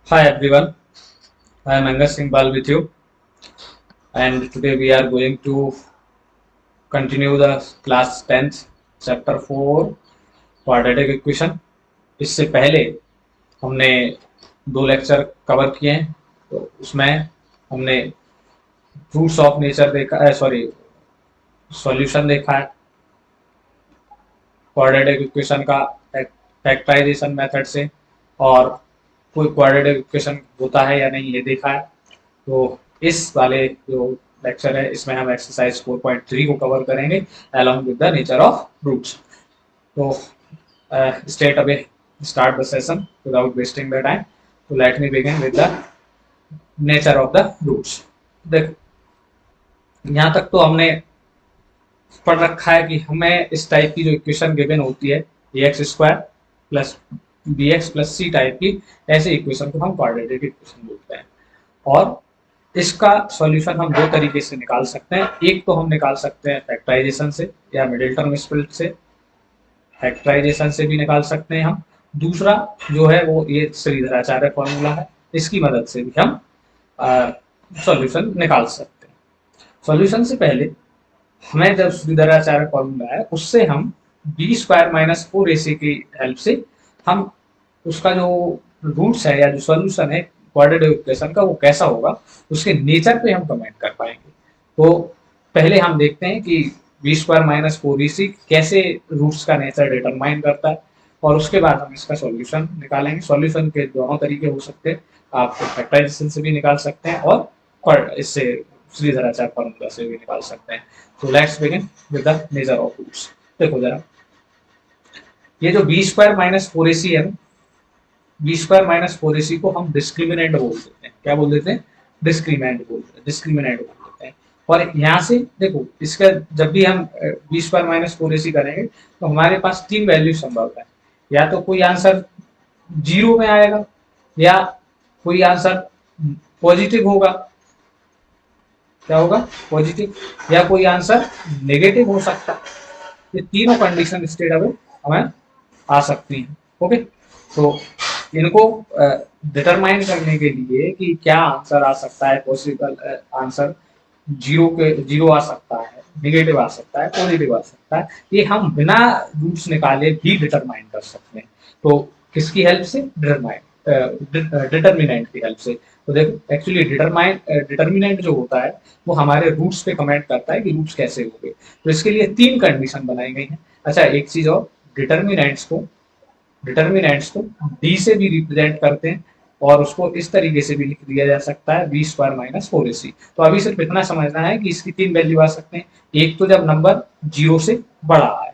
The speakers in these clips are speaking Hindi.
Hi everyone, I am Angas Singh Bal with you, and today we are going to continue the class 10th chapter 4 quadratic equation. इससे पहले हमने दो लेक्चर कवर किए हैं, तो उसमें हमने रूट्स ऑफ नेचर देखा है, सॉरी सॉल्यूशन देखा है क्वाड्रेटिक इक्वेशन का फैक्टराइजेशन मेथड से, और कोई क्वाड्रेटिक इक्वेशन होता है या नहीं ये देखा है। तो इस वाले जो लेक्चर है इसमें हम एक्सरसाइज 4.3 को कवर करेंगे along with the nature of roots. तो straight away start the session without wasting the time. तो let me begin with the nature of the roots. देख, यहाँ तक तो हमने पढ़ रखा है कि हमें इस टाइप की जो इक्वेशन गिवन होती है x square plus b x plus c type की, ऐसे इक्वेशन को हम क्वाड्रेटिक इक्वेशन बोलते हैं। और इसका सॉल्यूशन हम दो तरीके से निकाल सकते हैं। एक तो हम निकाल सकते हैं फैक्टराइजेशन से या मिडिल टर्म स्प्लिट से, फैक्टराइजेशन से भी निकाल सकते हैं हम। दूसरा जो है वो ये श्रीधराचार्य फॉर्मूला है, इसकी मदद से भी हम सॉल्यूशन निकाल सकते हैं। सॉल्यूशन से पहले हमें जब श्रीधराचार्य फॉर्मूला है उससे हम B square minus four a सी की हेल्प से हम उसका जो रूट्स है या जो सॉल्यूशन है क्वाड्रेटिक इक्वेशन का वो कैसा होगा उसके नेचर पे हम कमेंट कर पाएंगे। तो पहले हम देखते हैं कि b square minus four E सी कैसे रूट्स का नेचर डिटरमाइन करता है, और उसके बाद हम इसका सॉल्यूशन निकालेंगे। सॉल्यूशन के दोनों तरीके हो सकते हैं, आप फैक्टराइजेशन से भी निकाल सकते हैं और इससे श्रीधराचार्य फॉर्मूला से भी निकाल सकते हैं। तो let's begin with the nature of roots. देखो जरा, ये जो b square minus four a c है, b square minus four a c को हम डिस्क्रिमिनेंट बोल देते हैं। क्या बोल देते हैं? डिस्क्रिमिनेंट बोल देते हैं। और यहाँ से देखो, इसका जब भी हम B square minus four a सी करेंगे तो हमारे पास तीन वैल्यू संभव है। या तो कोई आंसर जीरो में आएगा, या कोई आंसर पॉजिटिव होगा, क्या होगा? पॉजिटिव, या कोई आंसर नेगेटिव हो सकता है। ये तीनों कंडीशन स्टेट अवे हमें आ सकती हैं। ओके, तो इनको डिटरमाइन करने के लिए कि क्या आंसर आ सकता है, पॉसिबल आंसर जीरो आ सकता है, नेगेटिव आ सकता है, पॉजिटिव आ सकता है, ये हम बिना रूट्स निकाले भी डिटरमाइन कर सकते हैं। तो किसकी हेल्प से? डिटर्मिनेंट की हेल्प से। तो देखो, एक्चुअली डिटर्मिनेंट जो होता है वो हमारे रूट्स पे कमेंट करता है कि रूट्स कैसे होंगे। तो इसके लिए तीन कंडीशन बनाई गई हैं। अच्छा, एक चीज और, डिटर्मिनेंट्स को डी से भी रिप्रेजेंट करते हैं, और उसको इस तरीके से भी लिख दिया जा सकता है b square minus four a सी। तो अभी सिर्फ इतना समझना है कि इसकी तीन वैल्यू आ सकते हैं। एक तो जब नंबर जीरो से बड़ा है,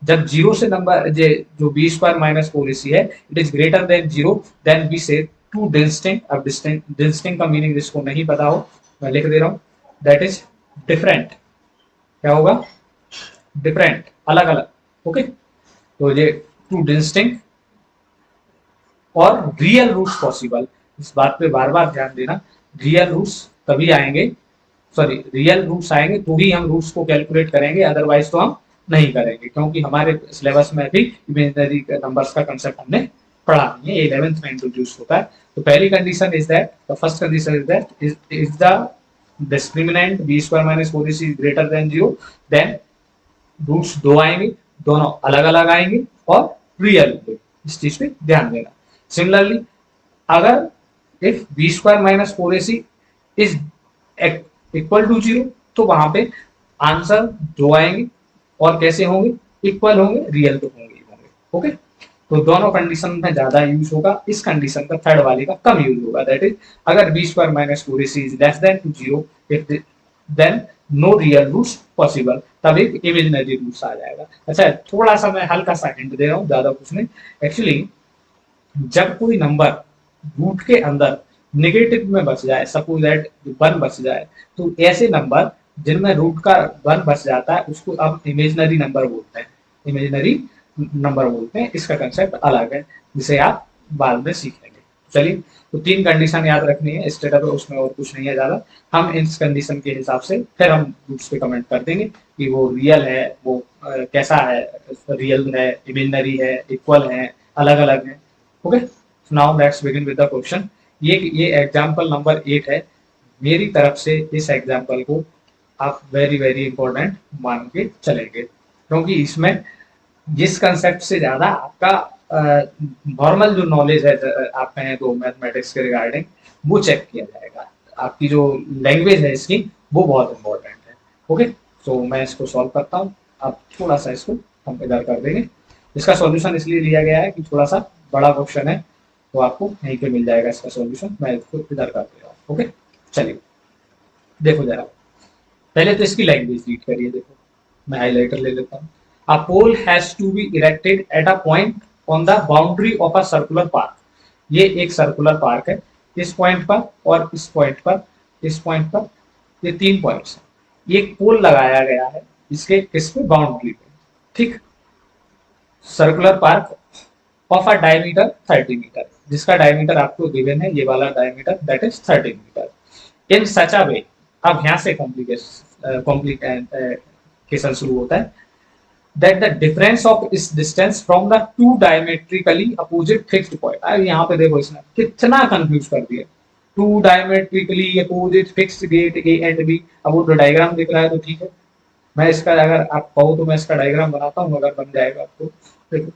जब जीरो से नंबर जो b square minus four a c है it is greater than zero, then we say two distinct. अब डिस्टिंक्ट का मीनिंग जिसको नहीं पता हो मैं लिख दे रहा हूं, दैट इज डिफरेंट। क्या होगा? डिफरेंट, अलग अलग। ओके, तो ये टू डिस्टिंक्ट और रियल रूट्स पॉसिबल। इस बात पे बार बार ध्यान देना, रियल रूट्स तभी आएंगे, सॉरी रियल रूट्स आएंगे तो ही हम रूट्स को कैलकुलेट करेंगे, अदरवाइज तो हम नहीं करेंगे, क्योंकि हमारे सिलेबस में भी इमेजिनरी नंबर्स का कंसेप्ट हमने पढ़ा नहीं है, 11th में इंट्रोड्यूस होता है। तो पहली condition is that, the first condition is that is the discriminant b square minus four is greater than zero, then roots दो आएंगे, दोनों अलग अलग आएंगे और रियल होंगे। इस चीज पे ध्यान देना। सिमिलरली, अगर if b square minus four a c is equal to zero, तो वहां पे आंसर दो आएंगे, और कैसे होंगे? इक्वल होंगे, रियल तो होंगे ही होंगे। ओके, तो दोनों कंडीशन में ज्यादा यूज होगा, इस कंडीशन का थर्ड वाले का कम यूज होगा। दैट इज, अगर b square minus four a c is less than to zero, then no real roots possible, तब एक इमेजिनरी रूट्स आ जाएगा। अच्छा, थोड़ा सा मैं हल्का सा हिंट दे रहा हूँ, ज्यादा कुछ नहीं। एक्चुअली जब कोई नंबर रूट के अंदर नेगेटिव में बच जाए, सपोज दैट वन बच जाए, तो ऐसे नंबर जिनमें रूट का वन बच जाता है उसको अब इमेजिनरी नंबर बोलते हैं, इमेजिनरी नंबर बोलते हैं। इसका कंसेप्ट अलग है जिसे आप बाद में सीख लेंगे। चलिए, तो तीन कंडीशन याद रखनी है स्टेट अप, उसमें और कुछ नहीं है ज्यादा। हम इस कंडीशन के हिसाब से फिर हम रूट्स पे कमेंट कर देंगे कि वो रियल है, वो कैसा है, रियल है, इमेजिनरी है, इक्वल है, अलग अलग है। Okay, now let's begin with the question. ये एग्जाम्पल नंबर 8 है। मेरी तरफ से इस एग्जाम्पल को आप वेरी वेरी इंपॉर्टेंट मान के चलेंगे, क्योंकि इसमें जिस कंसेप्ट से ज्यादा आपका नॉर्मल जो नॉलेज है आप कहें तो मैथमेटिक्स के रिगार्डिंग, वो चेक किया जाएगा। आपकी जो लैंग्वेज है इसकी वो बहुत इंपॉर्टेंट है। ओके, तो मैं इसको सॉल्व करता हूँ। आप थोड़ा सा इसको हम इधर कर देंगे। इसका सॉल्यूशन इसलिए लिया गया है कि थोड़ा सा बड़ा क्वेश्चन है, तो आपको यहीं पे मिल जाएगा इसका सॉल्यूशन। मैं इसको इधर कर दे रहा हूँ। ओके, चलिए देखो जरा, पहले तो इसकी लैंग्वेज रीड करिए। देखो मैं हाइलाइटर ले लेता हूँ। A pole has to be erected at a point on the boundary of a circular park. ये एक सर्कुलर पार्क है। इस पॉइंट पर और इस पॉइंट पर, इस पॉइंट पर, ये 3 पॉइंट्स हैं। एक पोल लगाया गया है इसके किस पे, बाउंड्री पे। ठीक, circular park of a diameter 30 metre, जिसका डायमीटर आपको गिवन है, ये वाला diameter that is 30 metre. In such a way, अब यहाँ से कॉम्प्लिकेशन शुरू होता है, दैट द डिफरेंस ऑफ इस distance from the two diametrically opposite fixed point. अब यहाँ पे देखो इसने कितना कंफ्यूज कर दिया। Two diametrically opposite fixed gate A and B. अब वो तो डायग्राम दिख रहा है तो ठीक है, मैं इसका अगर आप कहो तो मैं इसका डायग्राम बनाता हूँ, अगर बन जाएगा आपको। देखो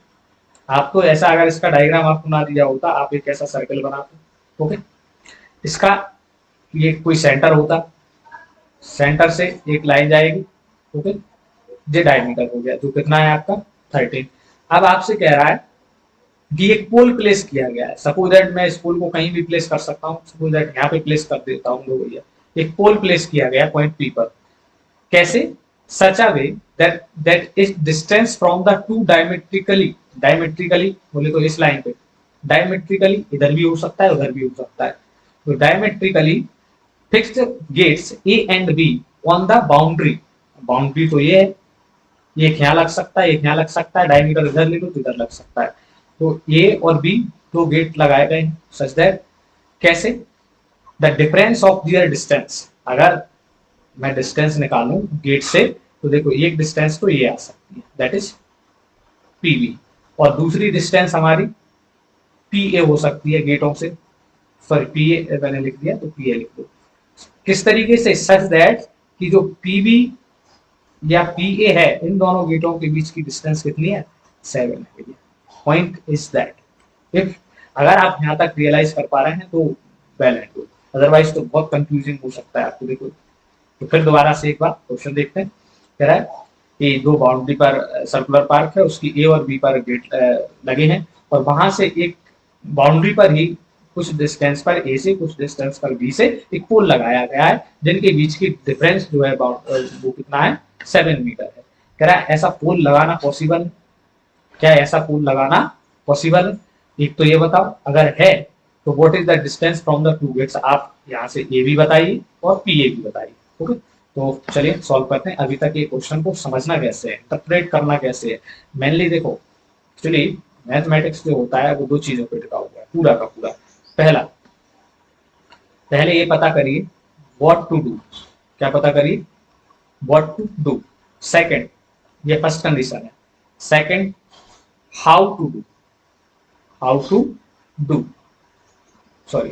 आपको ऐसा, अगर इसका डायग्राम आपको ना दिया होता, आप एक ऐसा सर्कल बनाते। ओके, इसका ये कोई सेंटर होता, सेंटर से एक लाइन जाएगी। ओके, ये डायमीटर हो गया, जो कितना है आपका 13। अब आपसे कह रहा है कि एक पोल प्लेस किया गया है। सपोज दैट मैं इस पोल को कहीं भी प्लेस कर सकता हूँ। सपोज दैट यहाँ पे प्लेस कर देता हूँ भैया, एक पोल प्लेस किया गया पॉइंट पी पर। कैसे, such a way that that is distance from the two diametrically, diametrically बोले तो इस लाइन पे, डायमेट्रिकली इधर भी हो सकता है उधर भी हो सकता है, तो diametrically fixed gates A and B on the boundary. Boundary तो ये है, ये यहाँ लग सकता है, ये यहाँ लग सकता है, डायमीटर इधर ले लो तो इधर लग सकता है। तो ए और बी दो गेट लगाए गए हैं सच दैट, कैसे, the difference of their distance, अगर मैं डिस्टेंस निकालूं गेट से, तो देखो एक डिस्टेंस तो ये आ सकती है दैट इज पीबी, और दूसरी डिस्टेंस हमारी पी ए हो सकती है गेटों से। सॉरी पी ए मैंने लिख दिया तो पी ए लिख दो। किस तरीके से, सच दैट कि जो पीबी या पी ए है, इन दोनों गेटों के बीच की डिस्टेंस कितनी है, 7 है। पॉइंट इज दैट इफ, अगर आप यहाँ तक रियलाइज कर पा रहे हैं तो वेल एंड गुड, अदरवाइज तो बहुत कंफ्यूजिंग हो सकता है आपको। देखो तो फिर दोबारा से एक बार क्वेश्चन देखते हैं। कह रहा है कि दो बाउंड्री पर सर्कुलर पार्क है, उसकी ए और बी पर गेट लगे हैं, और वहां से एक बाउंड्री पर ही कुछ डिस्टेंस पर ए से कुछ डिस्टेंस पर बी से एक पोल लगाया गया है, जिनके बीच की डिफरेंस जो है वो कितना है, 7 मीटर है। कह रहा है ऐसा पोल लगाना पॉसिबल है क्या, ऐसा पोल लगाना पॉसिबल है? एक तो ये बताओ, अगर है तो what is the distance from the two gates. आप यहाँ से ए भी बताइए और पी ए भी बताइए। ओके, तो चलिए सॉल्व करते हैं। अभी तक ये क्वेश्चन को समझना कैसे है, इंटरप्रेट करना कैसे है। मेनली देखो, एक्चुअली मैथमेटिक्स जो होता है वो दो चीजों पे टिका हुआ है पूरा का पूरा। पहला, पहले ये पता करिए व्हाट टू डू, क्या पता करिए, व्हाट टू डू। सेकंड, ये फर्स्ट कंडीशन है। Second, how to do, how to do, sorry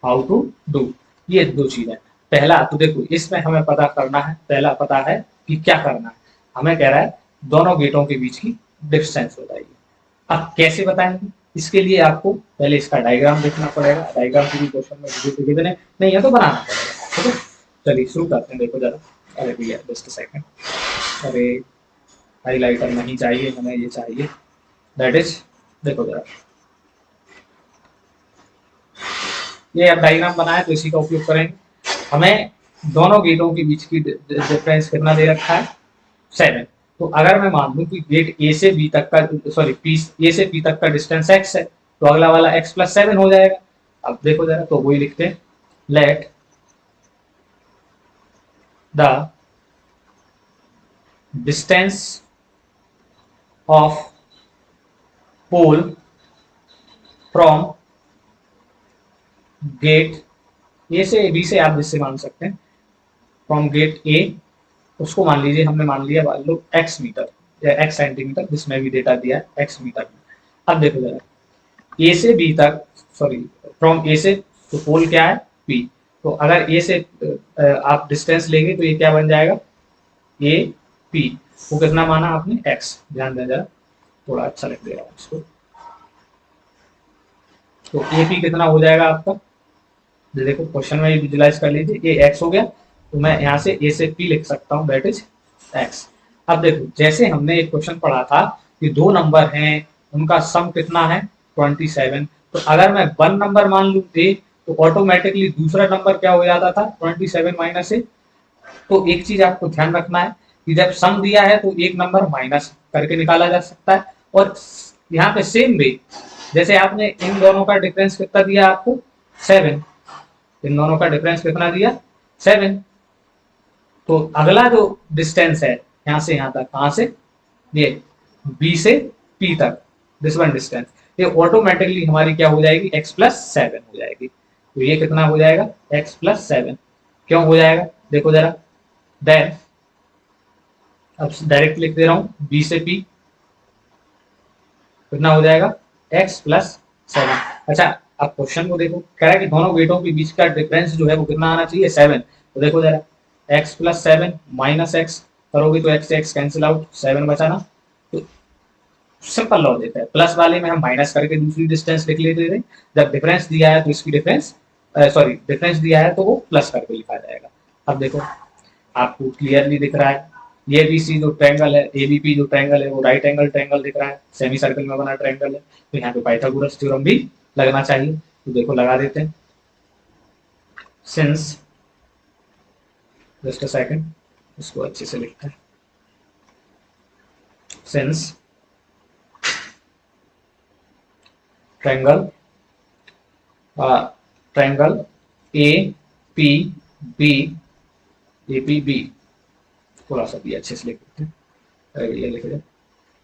how to do, ये दो चीजें। पहला तो देखो इसमें हमें पता करना है, पहला पता है कि क्या करना है। हमें कह रहा है दोनों गेटों के बीच की डिस्टेंस बताइए। अब कैसे बताएंगे, इसके लिए आपको पहले इसका डायग्राम देखना पड़ेगा। डायग्राम की भी क्वेश्चन में गिवन है नहीं है तो बनाना पड़ेगा। ठीक है, चलिए शुरू करते हैं। देखो जरा, अरे भैया जस्ट सेकंड, अरे हाईलाइटर नहीं चाहिए हमें, ये चाहिए दैट इज, देखो जरा, ये अब डायग्राम बनाया तो इसी का उपयोग करेंगे। हमें दोनों गेटों के बीच की डिफरेंस कितना दे रखा है, 7। तो अगर मैं मान लूं कि गेट ए से बी तक का, सॉरी पी ए से बी तक का डिस्टेंस x है, तो अगला वाला x प्लस 7 हो जाएगा। अब देखो जरा, तो वही लिखते हैं, let the distance of pole from gate A से बी से, आप जिससे मान सकते हैं, फ्रॉम गेट ए, उसको मान लीजिए, हमने मान लिया मान लो x मीटर या x सेंटीमीटर, जिसमें भी डेटा दिया है x मीटर में। अब देखो जरा, ए से बी तक सॉरी फ्रॉम ए से, तो पोल क्या है पी। तो अगर ए से आप डिस्टेंस लेंगे तो ये क्या बन जाएगा ए पी। वो कितना माना आपने एक्स, ध्यान दें जरा, थोड़ा अच्छा लिख दे रहा हूँ इसको। तो ए पी कितना हो जाएगा आपका, देखो क्वेश्चन में विजुलाइज कर लीजिए, ये एक्स हो गया, तो मैं यहाँ से ए से पी लिख सकता हूँ, दैट इज एक्स। अब देखो जैसे हमने एक क्वेश्चन पढ़ा था कि दो नंबर हैं, उनका सम कितना है 27, तो अगर मैं वन नंबर मान लूँ ए, तो ऑटोमेटिकली दूसरा नंबर क्या हो जाता था 27 माइनस ए। तो एक चीज आपको ध्यान रखना है कि जब सम दिया है तो एक नंबर माइनस करके निकाला जा सकता है, और यहाँ पे सेम वे जैसे आपने इन दोनों का डिफरेंस कितना दिया आपको 7, इन दोनों का डिफरेंस कितना दिया 7, तो अगला जो डिस्टेंस है यहाँ से यहाँ तक, कहाँ से, ये बी से पी तक, दिस वन डिस्टेंस, ये ऑटोमेटिकली हमारी क्या हो जाएगी x+7 हो जाएगी। तो ये कितना हो जाएगा x+7, क्यों हो जाएगा देखो जरा, देन अब डायरेक्ट लिख दे रहा हूं बी से पी, कितना हो जाएगा x+7। अच्छा अब क्वेश्चन को देखो, कह रहा है कि दोनों वेटों के बीच का डिफरेंस जो है वो कितना आना चाहिए 7। तो देखो जरा x+7 माइनस एक्स करोगे तो x से x कैंसिल आउट, 7 बचा ना। तो सिंपल लॉजिक है, प्लस वाले में हम माइनस करके दूसरी डिस्टेंस लिख लेते थे, जब डिफरेंस दिया है तो इसकी डिफरेंस सॉरी डिफरेंस दिया है तो वो प्लस करके लिखा जाएगा। अब देखो आपको क्लियरली दिख रहा है, ये बी सी जो ट्रायंगल है, एबीपी जो ट्रायंगल है वो राइट एंगल ट्रायंगल दिख रहा है, सेमी सर्कल में बना ट्रायंगल है, तो यहाँ पे पाइथागोरस थ्योरम भी लगना चाहिए। तो देखो लगा देते हैं, सिंस, जस्ट अ सेकंड, इसको अच्छे से लिखते हैं, since triangle triangle A P B, A P B, थोड़ा सा भी अच्छे से लिख देते हैं, ये लिख दें,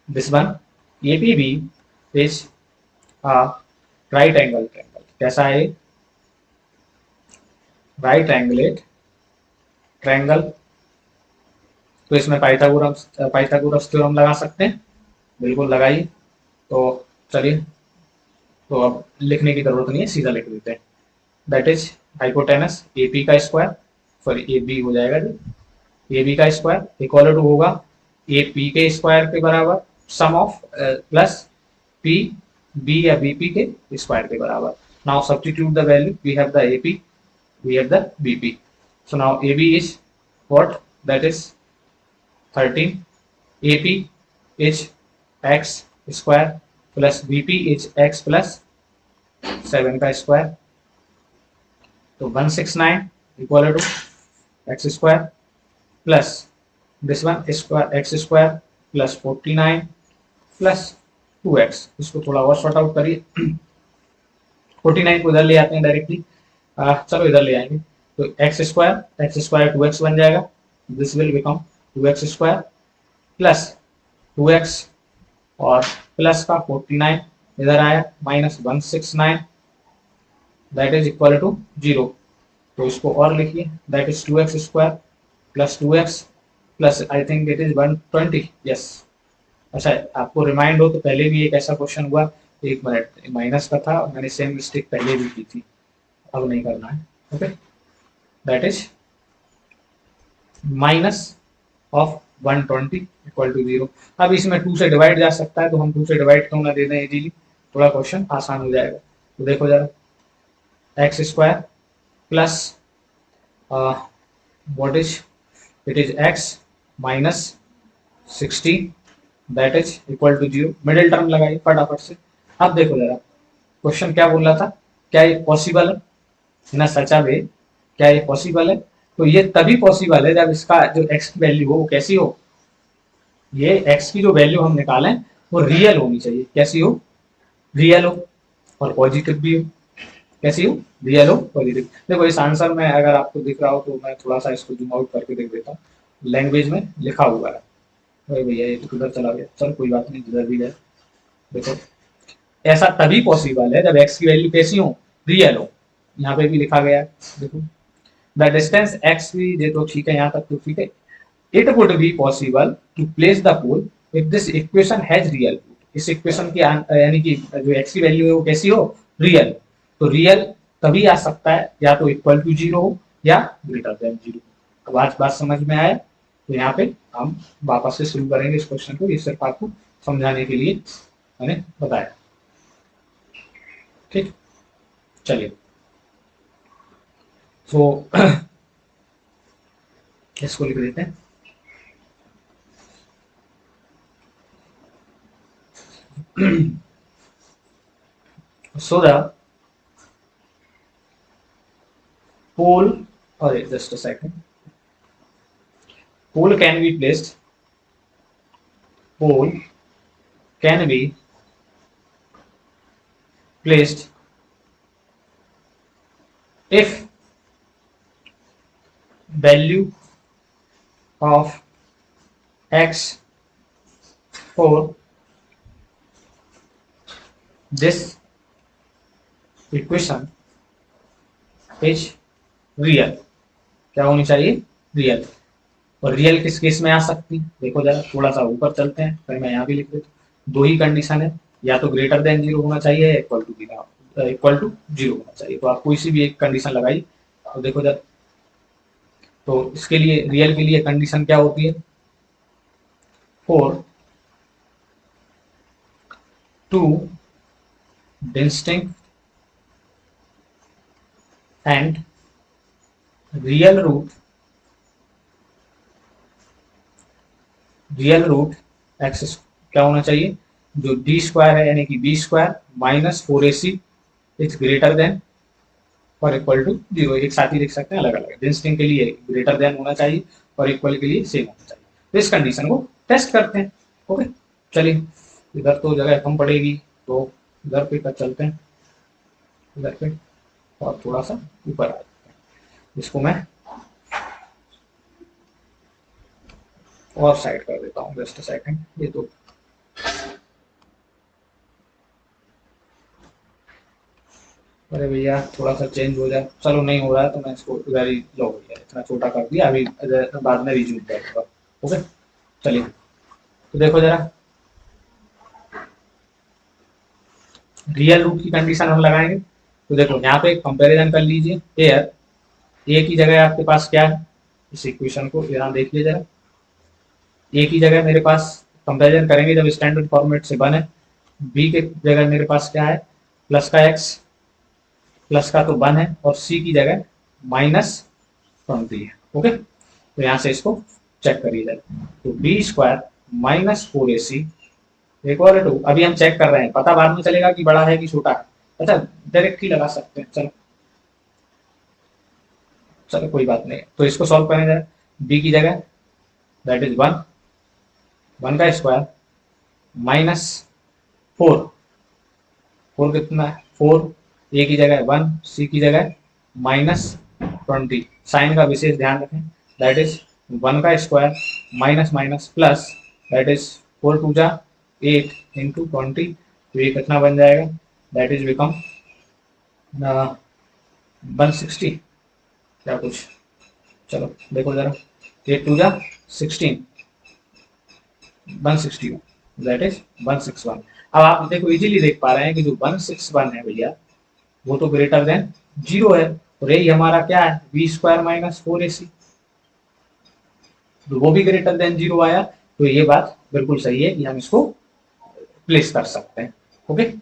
this one A P B is a right angle triangle, कैसा है राइट एंगलेट ट्रायंगल। तो इसमें पाइथागोरस थ्योरम लगा सकते हैं, बिल्कुल लगाइए। तो चलिए, तो अब लिखने की जरूरत नहीं है, सीधा लिख देते हैं, that is hypotenuse A P का स्क्वायर, सॉरी ए बी हो जाएगा जी, ए बी का स्क्वायर इक्वल टू होगा ए पी के स्क्वायर के बराबर, sum of plus P B या बी पी के स्क्वायर के बराबर। Now substitute the value, we have the A P, we have the BP. So now AB is what? That is 13. AP is x square plus BP is x plus 7 का स्क्वायर, तो 169 equal to x square plus this one square x square plus 49 plus 2x, इसको थोड़ा और सॉर्ट आउट करिए, 49 को इधर ले आते हैं डायरेक्टली, चलो इधर ले आएंगे, तो एक्स स्क्वायर 2x बन जाएगा, this will become 2x square plus 2x और प्लस का 49 इधर आया minus 169, that is equal to 0। तो इसको और लिखिए, that is 2x square plus 2x plus I think it is 120, yes. अच्छा आपको रिमाइंड हो तो पहले भी एक ऐसा क्वेश्चन हुआ, एक मिनट, माइनस का था, मैंने सेम मिस्टेक पहले भी की थी, अब नहीं करना है, okay, that is minus of 120 equal to 0। अब इसमें 2 से डिवाइड जा सकता है, तो हम 2 से डिवाइड क्यों ना दे दें इजीली, थोड़ा क्वेश्चन आसान हो जाएगा। तो देखो जरा x square plus what is, it is x minus 60 that is equal to 0, middle term लगाइए फटाफट से। अब देखो जरा क्वेश्चन क्या बोल रहा था, क्या ये पॉसिबल है इन सच अ वे, क्या ये पॉसिबल है, तो ये तभी पॉसिबल है जब इसका जो x की वैल्यू हो वो कैसी हो, ये x की जो वैल्यू हम निकालें वो रियल होनी चाहिए, कैसी हो, रियल हो और पॉजिटिव भी हो, कैसी हो, रियल हो पॉजिटिव। देखो इस आंसर में अगर आपको दिख रहा हो तो मैं थोड़ा सा इसको जूम आउट करके देख देता हूँ, लैंग्वेज में लिखा हुआ है, अरे भैया ये तो किधर चला गया, चल कोई बात नहीं, जिधर भी गया। देखो ऐसा तभी पॉसिबल है जब x की वैल्यू कैसी हो, रियल हो, यहाँ पे भी लिखा गया है, देखो द डिस्टेंस x भी, ये तो ठीक है यहाँ तक तो ठीक है, it would be possible to place the pole if this equation has real root, इस इक्वेशन की यानी कि जो x की वैल्यू है वो कैसी हो, रियल। तो रियल तभी आ सकता है या तो इक्वल टू जीरो हो या ग्रेटर देन जीरो। अब आज बात समझ में आया, तो यहाँ पे हम वापस से शुरू करेंगे इस क्वेश्चन को, ये सिर्फ आपको समझाने के लिए मैंने बताया। ठीक, चलिए तो इसको लिख देते हैं। so the pole, or just a second, pole can be placed, pole can be placed if value of x for this equation is real। क्या होनी चाहिए? रियल। और रियल किस केस में आ सकती है? देखो जरा, थोड़ा सा ऊपर चलते हैं, फिर मैं यहाँ भी लिख देता हूँ। दो ही कंडीशन है, या तो ग्रेटर देन जीरो होना चाहिए या इक्वल टू जीरो होना चाहिए। तो आप कोई सी भी एक कंडीशन लगाइए। तो देखो जरा, तो इसके लिए रियल के लिए कंडीशन क्या होती है? For two distinct and real root x क्या होना चाहिए? जो डी स्क्वायर है यानी कि b square minus 4ac is greater than और इक्वल टू जीरो। एक साथ ही लिख सकते हैं, अलग अलग। डिस्टिंक्ट के लिए ग्रेटर देन होना चाहिए और इक्वल के लिए सेम होना चाहिए। तो इस कंडीशन को टेस्ट करते हैं। ओके, चलिए, इधर तो जगह कम पड़ेगी तो इधर पे कर चलते हैं, इधर पे और थोड़ा सा ऊपर आ जाते हैं। इसको मैं और साइड कर देता हूँ, जस्ट सेकंड। ये तो अरे भैया थोड़ा सा चेंज हो जाए, चलो नहीं हो रहा है तो मैं इसको इधर ही लो भैया, इतना छोटा कर दिया, अभी बाद में रिज्यूम करूंगा। ओके, चलिए, तो देखो जरा, रियल रूट की कंडीशन हम लगाएंगे। तो देखो यहाँ पे कंपैरिजन कर लीजिए। एयर ए की जगह आपके पास क्या है? इस इक्वेशन को यहाँ देखिए जरा, ए की जगह मेरे पास कंपैरिजन करेंगे जब स्टैंडर्ड फॉर्मेट से बने, बी के जगह मेरे पास क्या है? प्लस का एक्स, प्लस का तो 1 है, और सी की जगह -20 है। ओके, तो यहाँ से इसको चेक करिए जरा। तो b square minus 4ac equal to, अभी हम चेक कर रहे हैं, पता बाद में चलेगा कि बड़ा है कि छोटा है। अच्छा, डायरेक्ट ही लगा सकते हैं, चलो चलो कोई बात नहीं। तो इसको सॉल्व करें जरा। बी की जगह दैट इज 1 का स्क्वायर -4, 4 कितना है? 4, ए की जगह 1, सी की जगह -20। साइन का विशेष ध्यान रखें, दैट इज 1 का square minus minus plus, that is 4 two जा 8 इंटू 20। तो ये कितना बन जाएगा? दैट इज बिकम 160 क्या कुछ। चलो देखो जरा, 8 टू जा 16, 161, दैट इज 161। अब आप देखो इजीली देख पा रहे हैं कि जो 161 है भैया, वो तो ग्रेटर देन जीरो है, और यही हमारा क्या है? बी स्क्वायर माइनस 4ac, तो वो भी ग्रेटर देन जीरो आया। तो ये बात बिल्कुल सही है कि हम इसको प्लेस कर सकते हैं। ओके,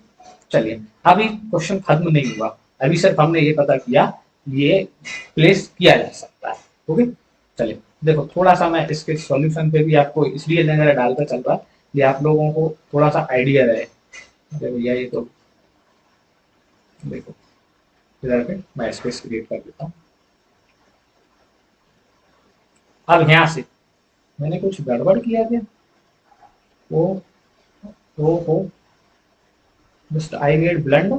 चलिए, अभी क्वेश्चन खत्म नहीं हुआ, अभी सिर्फ हमने ये पता किया ये प्लेस किया जा सकता है। ओके, चलिए देखो, थोड़ा सा मैं इसके सॉल्यूशन पे भी आपको इसलिए नजर डालता चल रहा कि आप लोगों को थोड़ा सा आइडिया रहे। अरे भैया ये तो देखो, इधर पे मैं स्पेस क्रिएट कर देता हूँ। अब यहाँ से मैंने कुछ गड़बड़ किया क्या? ओ जस्ट आई गेट ब्लंड।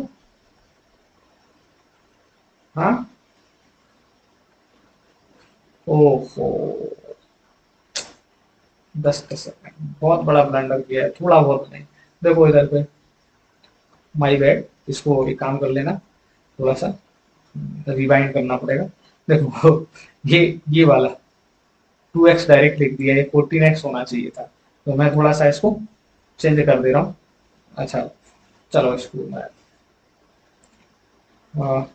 हाँ, ओहो, 10 सेकंड, बहुत बड़ा ब्लंडर किया है, थोड़ा बहुत नहीं। देखो इधर पे, माई बैड, इसको एक काम कर लेना, थोड़ा सा रिवाइंड करना पड़ेगा। देखो ये वाला 2x डायरेक्ट लिख दिया, ये 14x होना चाहिए था, तो मैं थोड़ा सा इसको चेंज कर दे रहा हूँ। अच्छा, चलो इसको मैं अ,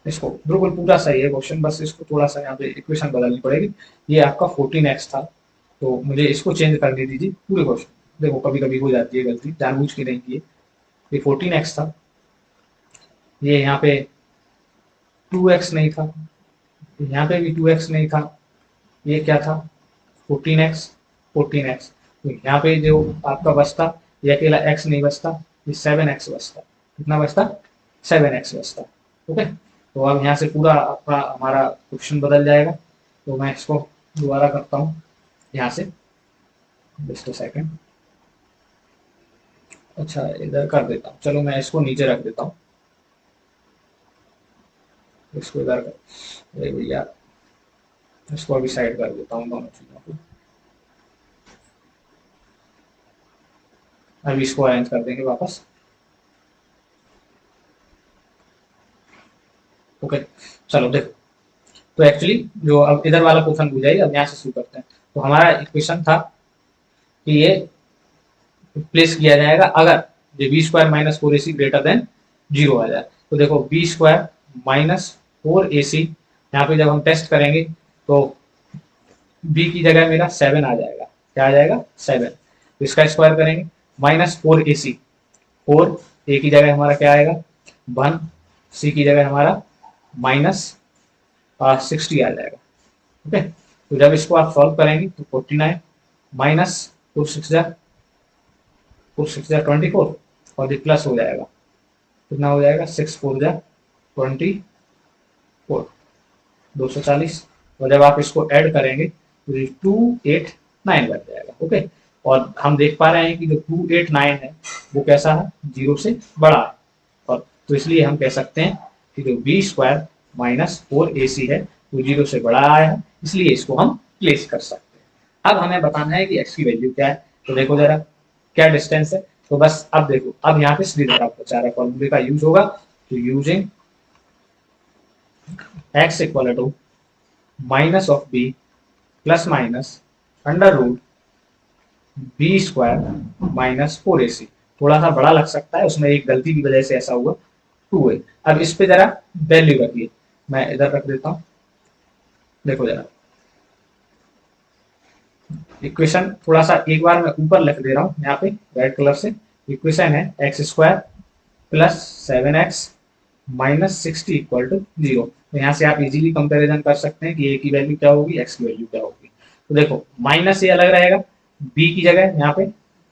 इसको बिल्कुल पूरा सही है क्वेश्चन, बस इसको थोड़ा सा यहाँ पे इक्वेशन बदलनी पड़ेगी। ये आपका 14x था, तो मुझे इसको चेंज करने दीजिए पूरे क्वेश्चन। देखो कभी कभी हो जाती है गलती, जानबूझ के नहीं की है। ये 14x था, ये यहाँ पे 2x नहीं था, यहाँ पे भी 2x नहीं था, ये क्या था 14x, 14x। तो यहाँ पे जो आपका बचता, ये अकेला x नहीं बचता, ये 7x बचता। कितना बचता, 7x बचता। ओके, तो अब यहाँ से पूरा आपका हमारा क्वेश्चन बदल जाएगा। तो मैं इसको दोबारा करता हूँ यहाँ से, जस्ट अ सेकेंड। अच्छा इधर कर देता हूँ, चलो मैं इसको नीचे रख देता हूँ, इसको इधर कर, अरे भैया इसको अभी साइड कर देता हूँ दोनों चीज़ों को। अभी इसको अरेंज कर देंगे वापस। ओके, चलो देखो, तो एक्चुअली जो अब इधर वाला क्वेश्चन भूल जाइए, अब यहाँ से शुरू करते हैं। तो हमारा इक्वेशन था कि ये प्लेस किया जाएगा अगर ये B square minus four a C greater than zero आ जाए। तो देखो B square minus four a सी, यहाँ पे जब हम टेस्ट करेंगे तो बी की जगह मेरा 7 आ जाएगा। क्या आ जाएगा, 7। तो इसका स्क्वायर करेंगे, minus four a C, four, ए की जगह हमारा क्या आएगा 1, सी की जगह हमारा माइनस 60 आ जाएगा। ओके, तो जब इसको आप सॉल्व करेंगे तो 49 माइनस फोर सिक्स जा, फोर सिक्स जा 24, और ये प्लस हो जाएगा, कितना हो जाएगा 6 4 जा 24, 240। और जब आप इसको ऐड करेंगे तो ये 289 बन जाएगा। ओके, और हम देख पा रहे हैं कि जो 289 है वो कैसा है, जीरो से बड़ा है। और तो इसलिए हम कह सकते हैं कि जो b square minus four a c है वो जीरो से बड़ा आया है, इसलिए इसको हम प्लेस कर सकते हैं। अब हमें बताना है कि एक्स की वैल्यू क्या है। तो देखो जरा क्या डिस्टेंस है। तो बस अब देखो, अब यहाँ पे सीधे आपको चार फॉर्मूले का यूज होगा। तो using x equal to minus of b plus minus under root b square minus four a c. थोड़ा सा बड़ा लग सकता है, उसमें एक गलती की वजह से ऐसा हुआ, टू है। अब इस पे जरा वैल्यू रखिए, मैं इधर रख देता हूँ। देखो जरा इक्वेशन थोड़ा सा एक बार मैं ऊपर लिख दे रहा हूँ यहाँ पे रेड कलर से। इक्वेशन है x square plus 7x minus 60 equal to zero. तो यहाँ से आप इजीली कंपैरिजन कर सकते हैं कि ए की वैल्यू क्या होगी, एक्स की वैल्यू क्या होगी। तो देखो माइनस ये अलग रहेगा, बी की जगह यहाँ पे,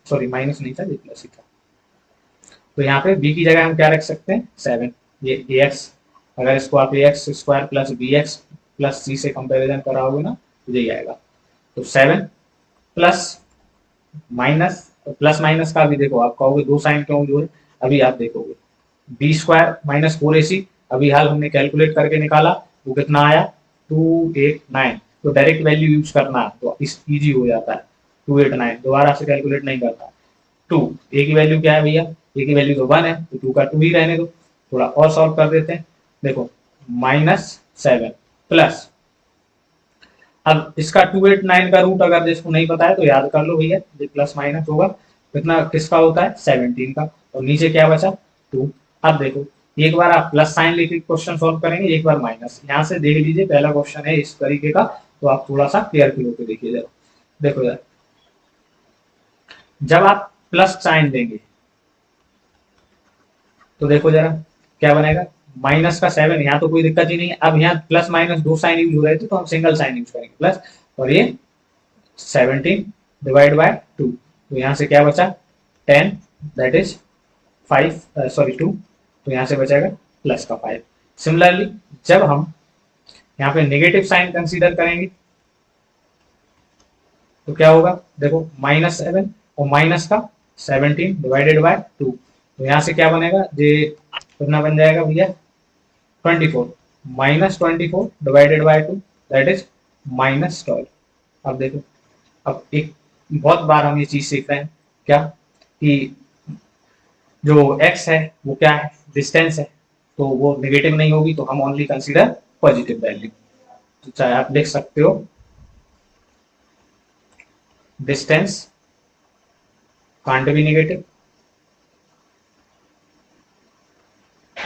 सॉरी माइनस नहीं था ये प्लस ही था। तो यहाँ पे बी की जगह हम क्या रख सकते हैं 7, ये ए एक्स। अगर इसको आप a x square plus b x plus c से कंपेरिजन कराओगे ना तो यही आएगा। तो 7 प्लस माइनस, प्लस माइनस का भी देखो, आप कहोगे दो साइन क्यों जो है, अभी आप देखोगे B square minus four a सी, अभी हाल हमने कैलकुलेट करके निकाला, वो कितना आया 289। तो डायरेक्ट वैल्यू यूज करना है तो इस इजी हो जाता है, 289 दोबारा से कैलकुलेट नहीं करता। टू, ए की वैल्यू क्या है भैया, ए की वैल्यू तो 1 है, तो 2 का 2 ही रहने दो। थोड़ा और सॉल्व कर देते हैं। देखो माइनस 7 प्लस, अब इसका 289 का रूट अगर जिसको नहीं पता है तो याद कर लो भैया, ये प्लस माइनस होगा, कितना किसका होता है 17 का, और नीचे क्या बचा 2। अब देखो एक बार आप प्लस साइन लेके क्वेश्चन सॉल्व करेंगे, एक बार माइनस। यहाँ से देख लीजिए पहला क्वेश्चन है इस तरीके का, तो आप थोड़ा सा केयरफुल होकर देखिए जरा। देखो यार, जब आप प्लस साइन देंगे तो देखो जरा क्या बनेगा, माइनस का 7, यहाँ तो कोई दिक्कत ही नहीं है। अब यहाँ प्लस माइनस दो साइन यूज हो रहे थे तो हम सिंगल साइन यूज करेंगे प्लस, और ये 17 डिवाइड बाय 2, तो यहाँ से क्या बचा 10, दैट इज 5, सॉरी 2, तो यहाँ से बचेगा प्लस का 5। सिमिलरली जब हम यहाँ पे नेगेटिव साइन कंसीडर करेंगे तो क्या होगा, देखो -7 और माइनस का 17 डिवाइडेड बाय 2, तो यहाँ से क्या बनेगा, ये कितना बन जाएगा भैया 24, -24 डिवाइडेड बाय 2, दैट इज -12। अब देखो, अब एक बहुत बार हम ये चीज सीख रहे हैं क्या, कि जो x है वो क्या है, डिस्टेंस है, तो वो नेगेटिव नहीं होगी, तो हम ओनली कंसीडर पॉजिटिव वैल्यू। तो चाहे आप लिख सकते हो डिस्टेंस कांट बी नेगेटिव,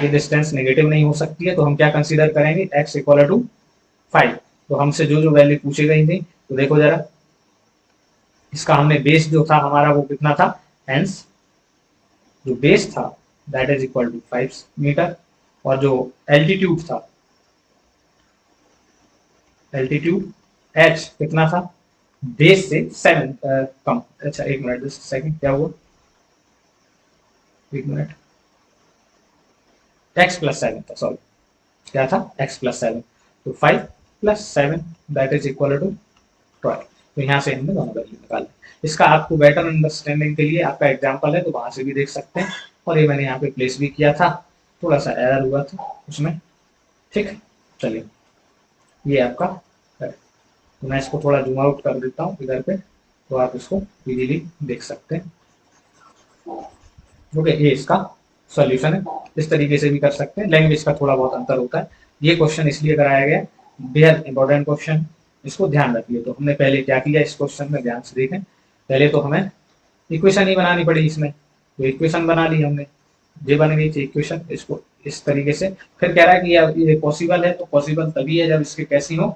ये डिस्टेंस नेगेटिव नहीं हो सकती है, तो हम क्या कंसीडर करेंगे, x इक्वल टू 5। तो हमसे जो जो वैल्यू पूछी गई थी, तो देखो जरा, इसका हमने बेस जो था हमारा वो कितना था, हेंस जो बेस था that is equal to 5 metre, और जो एल्टीट्यूड था, एल्टीट्यूड h कितना था, बेस से 7 कम। अच्छा एक मिनट, जस्ट सेकंड, क्या हुआ, एक मिनट, x प्लस 7 था, सॉरी, क्या था, x प्लस 7, तो 5 plus 7 that is equal to 12। तो यहाँ से हमने दोनों वैल्यू निकाले। इसका आपको बेटर अंडरस्टैंडिंग के लिए आपका एग्जांपल है, तो वहां से भी देख सकते हैं, और ये मैंने यहाँ पे प्लेस भी किया था, थोड़ा सा एरर हुआ था उसमें, ठीक है। चलिए, ये आपका है, तो मैं इसको थोड़ा जूम आउट कर देता हूँ इधर पे, तो आप इसको इजीली देख सकते हैं। ओके, ये इसका सॉल्यूशन है, इस तरीके से भी कर सकते हैं, लैंग्वेज का थोड़ा बहुत अंतर होता है। ये क्वेश्चन इसलिए कराया गया, बेहद इंपॉर्टेंट क्वेश्चन, इसको ध्यान रखिए। तो हमने पहले क्या किया इस क्वेश्चन में, ध्यान से देखें, पहले तो हमें इक्वेशन ही बनानी पड़ी इसमें, तो इक्वेशन बना ली हमने, ये बन गई थी इक्वेशन, इसको इस तरीके से। फिर कह रहा है कि ये पॉसिबल है, तो पॉसिबल तभी है जब इसके कैसी हो,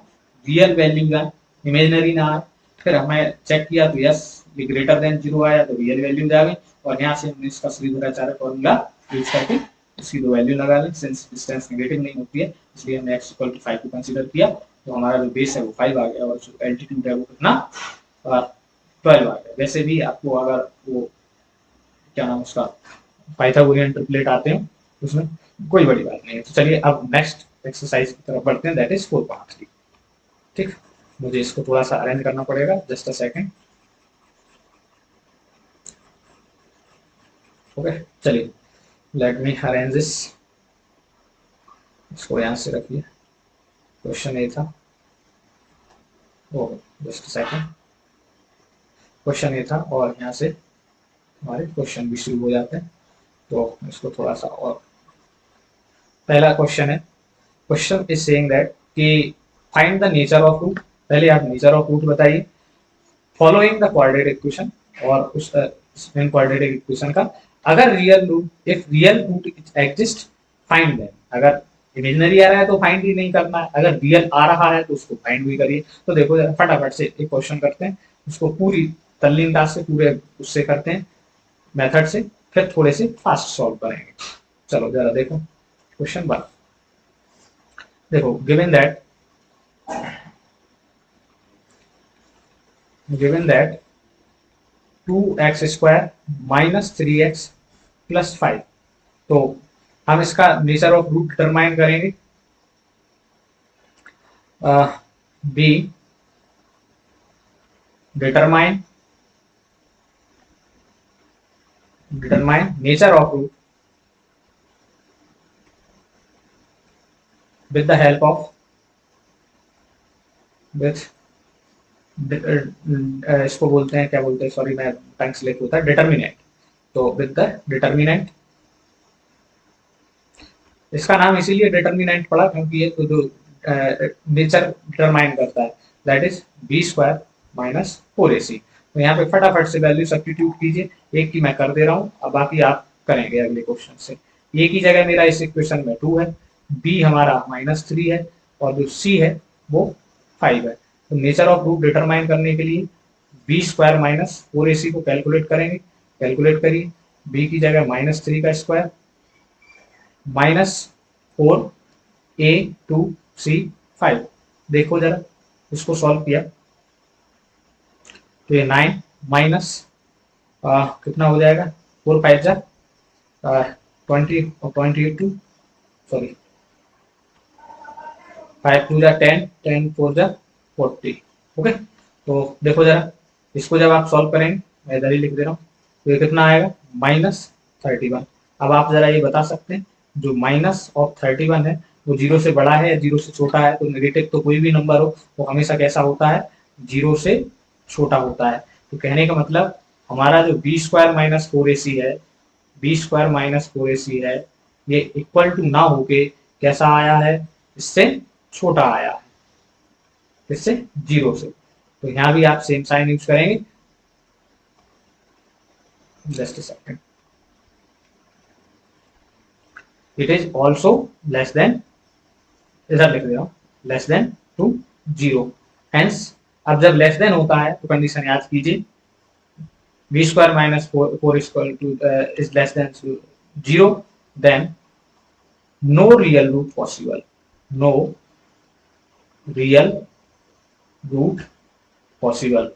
रियल वैल्यू आए, इमेजनरी ना आए। फिर हमें चेक किया तो यस, ये ग्रेटर देन 0 आया, तो रियल वैल्यू आ गई, और यहाँ से हमने इसका श्रीधराचार्य फॉर्मूला यूज करके इसकी दो वैल्यू लगा ली। सिंस डिस्टेंस नेगेटिव नहीं होती है, इसलिए हमने x इक्वल टू 5 को कंसीडर किया, तो हमारा जो बेस है वो 5 आ गया, और जो एल्टीट्यूड है वो कितना, 12 आ गया। वैसे भी आपको अगर वो क्या नाम उसका, पाइथागोरियन ट्रिपलेट आते हैं, उसमें कोई बड़ी बात नहीं है। तो चलिए अब नेक्स्ट एक्सरसाइज की तरफ बढ़ते हैं, दैट इज 4.3। ठीक, मुझे इसको थोड़ा सा अरेंज करना पड़ेगा, जस्ट अ सेकंड। ओके, चलिए, लेट मी अरेंज दिस, इसको यहाँ से रखिए, क्वेश्चन ये था, ओ जस्ट सेकंड, क्वेश्चन ये था, और यहाँ से हमारे क्वेश्चन भी शुरू हो जाते हैं। तो इसको थोड़ा सा, और पहला क्वेश्चन है, क्वेश्चन इज सेइंग दैट कि find the nature of root. पहले आप नेचर ऑफ रूट बताइए, फॉलोइंग द क्वाड्रेटिक इक्वेशन, और उस इन क्वाड्रेटिक इक्वेशन का अगर real root, if real root exist find them. अगर इमेजिनरी आ रहा है तो फाइंड ही नहीं करना है, अगर रियल आ रहा है तो उसको फाइंड भी करिए। तो देखो जरा फटाफट से एक क्वेश्चन करते हैं, उसको पूरी तल्लीनता से, पूरे उससे करते हैं मेथड से, फिर थोड़े से फास्ट सॉल्व करेंगे। चलो जरा देखो क्वेश्चन 1। देखो, given that 2x square minus 3x plus 5, तो हम इसका नेचर ऑफ रूट डिटरमाइन करेंगे। B, determine nature of root with the help of, with इसको बोलते हैं, क्या बोलते हैं, सॉरी मैं टंग स्लिप होता है, डिटर्मिनेंट। तो विद द डिटर्मिनेंट, इसका नाम इसीलिए डिटर्मिनेंट पड़ा क्योंकि ये तो जो नेचर डिटरमाइन करता है, that is b square minus 4ac। तो यहाँ पे फटाफट से वैल्यू सब्स्टिट्यूट कीजिए, एक की मैं कर दे रहा हूँ, अब बाकी आप करेंगे अगले क्वेश्चन से। ए की जगह मेरा इस इक्वेशन में 2 है, बी हमारा -3 है, और जो सी है वो 5 है। तो नेचर ऑफ रूट डिटरमाइन करने के लिए बी स्क्वायर माइनस 4ac को कैलकुलेट करेंगे, कैलकुलेट करिए, बी की जगह -3 का स्क्वायर -4a2c5। देखो जरा, इसको सॉल्व किया तो ये 9 माइनस कितना हो जाएगा, 4 5 जा 20, 22, सॉरी 5 2 जा 10, 10 4 जा 40। ओके, तो देखो जरा, इसको जब आप सॉल्व करेंगे, मैं इधर ही लिख दे रहा हूँ, तो ये कितना आएगा, -31। अब आप जरा ये बता सकते हैं, जो -31 है वो 0 से बड़ा है या 0 से छोटा है। तो नेगेटिव तो कोई भी नंबर हो वो हमेशा कैसा होता है, 0 से छोटा होता है। तो कहने का मतलब हमारा जो बी स्क्वायर माइनस 4ac है, बी स्क्वायर माइनस 4ac है, ये इक्वल टू ना होके कैसा आया है, इससे छोटा आया है, इससे 0 से। तो यहाँ भी आप सेम साइन यूज करेंगे, just second. It is also less than, इधर लिख दे रहा हूँ, लेस देन टू 0। हेंस अब जब लेस देन होता है तो कंडीशन याद कीजिए, b square minus four square two is less than 0, then no real root possible, no real root possible.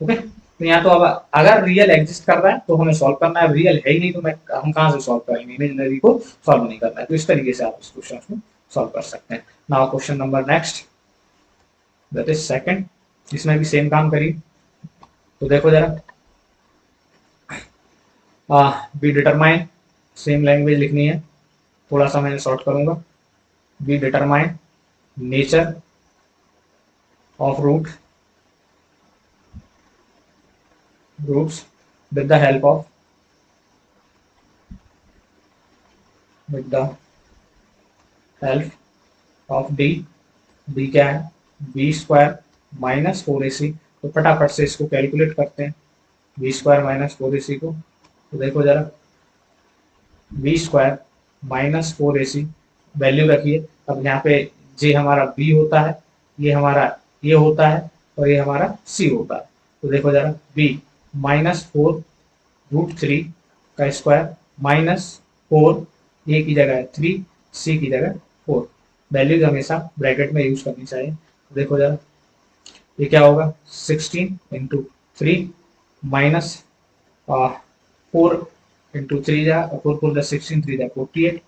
Okay, तो यहाँ तो अब अगर रियल एग्जिस्ट कर रहा है तो हमें सॉल्व करना है, रियल है ही नहीं तो हम कहाँ से सॉल्व करेंगे, इमेजिनरी को सॉल्व नहीं करना है। तो इस तरीके से आप इस क्वेश्चन को सॉल्व कर सकते हैं। Now question number next, that is second, इसमें भी सेम काम करिए। तो देखो जरा, बी डिटरमाइन, सेम लैंग्वेज लिखनी है, थोड़ा सा मैं शॉर्ट करूंगा। B determine nature of roots with the help of d। d क्या है, बी स्क्वायर माइनस 4ac। तो फटाफट से इसको कैलकुलेट करते हैं, बी स्क्वायर माइनस 4ac को। तो देखो जरा, b square minus 4ac value रखिए। अब यहाँ पे जे हमारा बी होता है, ये हमारा ये होता है, और ये हमारा सी होता है। तो देखो जरा, बी माइनस 4√3 का स्क्वायर माइनस 4, ए की जगह 3, सी की जगह 4। वैल्यूज हमेशा ब्रैकेट में यूज करनी चाहिए। तो देखो जरा, ये क्या होगा, 16 × 3 माइनस 4 × 3 जा 4 × 4 = 16, 3 = 48।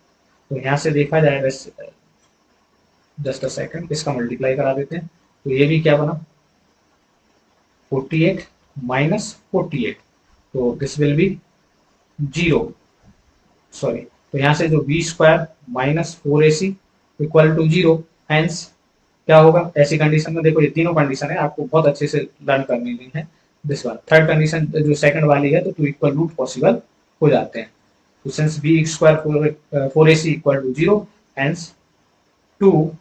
तो यहाँ से देखा जाए, वैसे जस्ट अ सेकंड, इसका मल्टीप्लाई करा देते हैं। तो ये भी क्या बना, 48 माइनस 48, तो दिस विल बी 0, सॉरी। तो यहाँ से जो b square minus 4ac equal to 0, hence क्या होगा, ऐसी कंडीशन में देखो, ये तीनों कंडीशन है, आपको बहुत अच्छे से लर्न करनी है। दिस वन थर्ड कंडीशन जो सेकंड वाली है, तो टू इक्वल रूट पॉसिबल हो जाते हैं। तो since b square 4ac equal to 0, hence two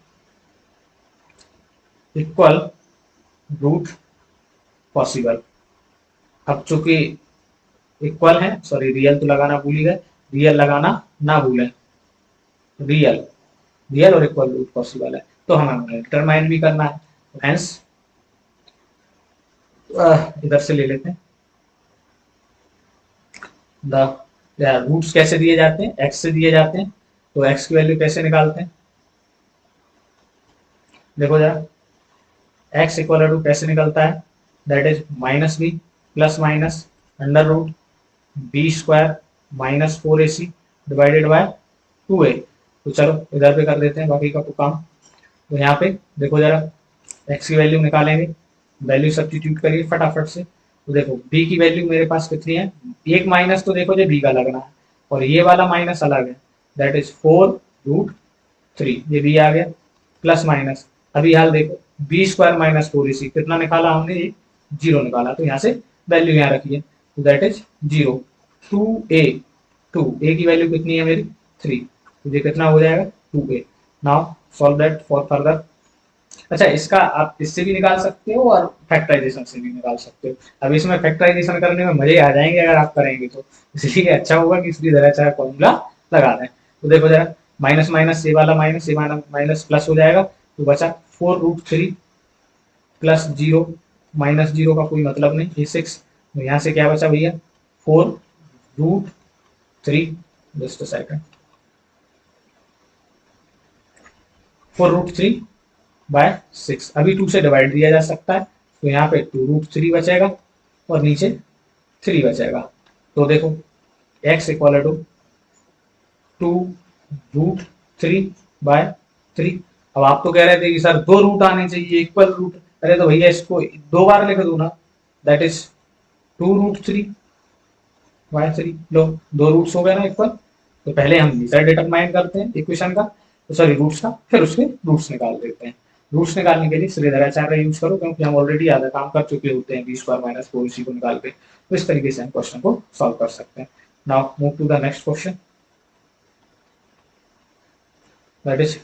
equal root possible. अब चूंकि इक्वल है, सॉरी रियल तो लगाना भूल ही गए, रियल लगाना ना भूलें, रियल रियल और इक्वल रूट पॉसिबल है, तो हमें डिटरमाइन भी करना है। हेंस इधर से ले लेते हैं, द रूट्स कैसे दिए जाते हैं, एक्स से दिए जाते हैं। तो एक्स की वैल्यू कैसे निकालते हैं, देखो जरा, एक्स इक्वल टू कैसे निकलता है, that is minus b plus minus under root b square minus 4ac divided by 2a। तो चलो इधर पे कर देते हैं बाकी का तो काम। तो यहाँ पे देखो जरा, x की वैल्यू निकालेंगे, वैल्यू सब्स्टिट्यूट करिए फटाफट से। तो देखो b की वैल्यू मेरे पास कितनी है, एक माइनस तो देखो जो b का लगना है, और ये वाला माइनस अलग है, दैट इज 4√3, ये b आ गया, प्लस माइनस, अभी हाल देखो, बी स्क्वायर माइनस 4ac कितना निकाला हमने, ये 0 निकाला, तो यहाँ से वैल्यू यहाँ रखिए, तो दैट इज 0। 2a, 2a की वैल्यू कितनी है मेरी 3, तो ये कितना हो जाएगा 2a। Now solve that for further. अच्छा, इसका आप इससे भी निकाल सकते हो और फैक्टराइजेशन से भी निकाल सकते हो। अब इसमें फैक्टराइजेशन करने में मजे आ जाएंगे अगर आप करेंगे तो, इसलिए अच्छा होगा कि इसकी जरा चाहे फॉर्मूला लगा दें। तो देखो जरा, माइनस माइनस ये वाला माइनस, ये माइनस प्लस हो जाएगा, तो बचा 4√3 प्लस 0 माइनस 0 का कोई मतलब नहीं, ये 6। तो यहाँ से क्या बचा भैया, 4√3, जस्ट अ सेकंड, 4√3/6, अभी 2 से डिवाइड दिया जा सकता है, तो यहाँ पे 2√3 बचेगा और नीचे 3 बचेगा। तो देखो x इक्वल टू 2√3/3। अब आप तो कह रहे थे कि सर 2 रूट आने चाहिए, इक्वल रूट, अरे तो भैया इसको 2 बार लिख दो ना, दैट इज 2√3/3। लो 2 रूट्स हो गए ना इक्वल। तो पहले हम मेथड डिटरमाइन करते हैं इक्वेशन का, तो सॉरी रूट्स का, फिर उसके रूट्स निकाल देते हैं। रूट्स निकालने के लिए श्रीधराचार्य का यूज करो, क्योंकि हम ऑलरेडी आधा काम कर चुके होते हैं बी स्क्वायर माइनस 4ac को निकाल के। तो इस तरीके से हम क्वेश्चन को सॉल्व कर सकते हैं। Now move to the next question, that is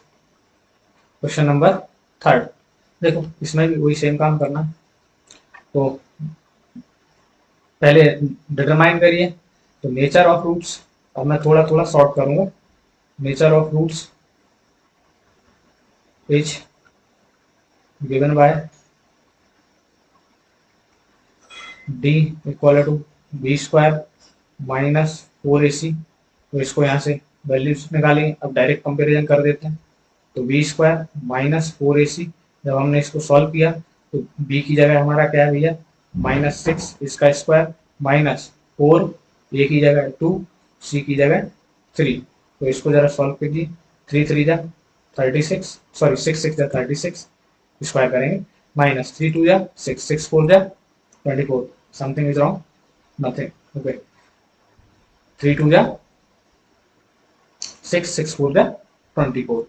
question number third. देखो इसमें भी वही सेम काम करना। तो पहले डिटरमाइन करिए, तो नेचर ऑफ रूट्स, अब मैं थोड़ा थोड़ा सॉर्ट करूंगा। Nature of roots is given by D equal to b square minus 4ac। तो इसको यहाँ से वैल्यूज निकालेंगे। अब डायरेक्ट कंपेरिजन कर देते हैं। तो बी स्क्वायर माइनस 4ac, जब हमने इसको सॉल्व किया तो बी की जगह हमारा क्या है भैया, -6 इसका स्क्वायर माइनस 4, ए की जगह 2, सी की जगह 3। तो इसको जरा सॉल्व कीजिए। 3 3 जा 36, सॉरी 6 6 जा 36, स्क्वायर करेंगे माइनस 3 2 जा 6 6 4 जा 24। Something is wrong, nothing. Okay, 3 2 जा 6 6 4 जा 24।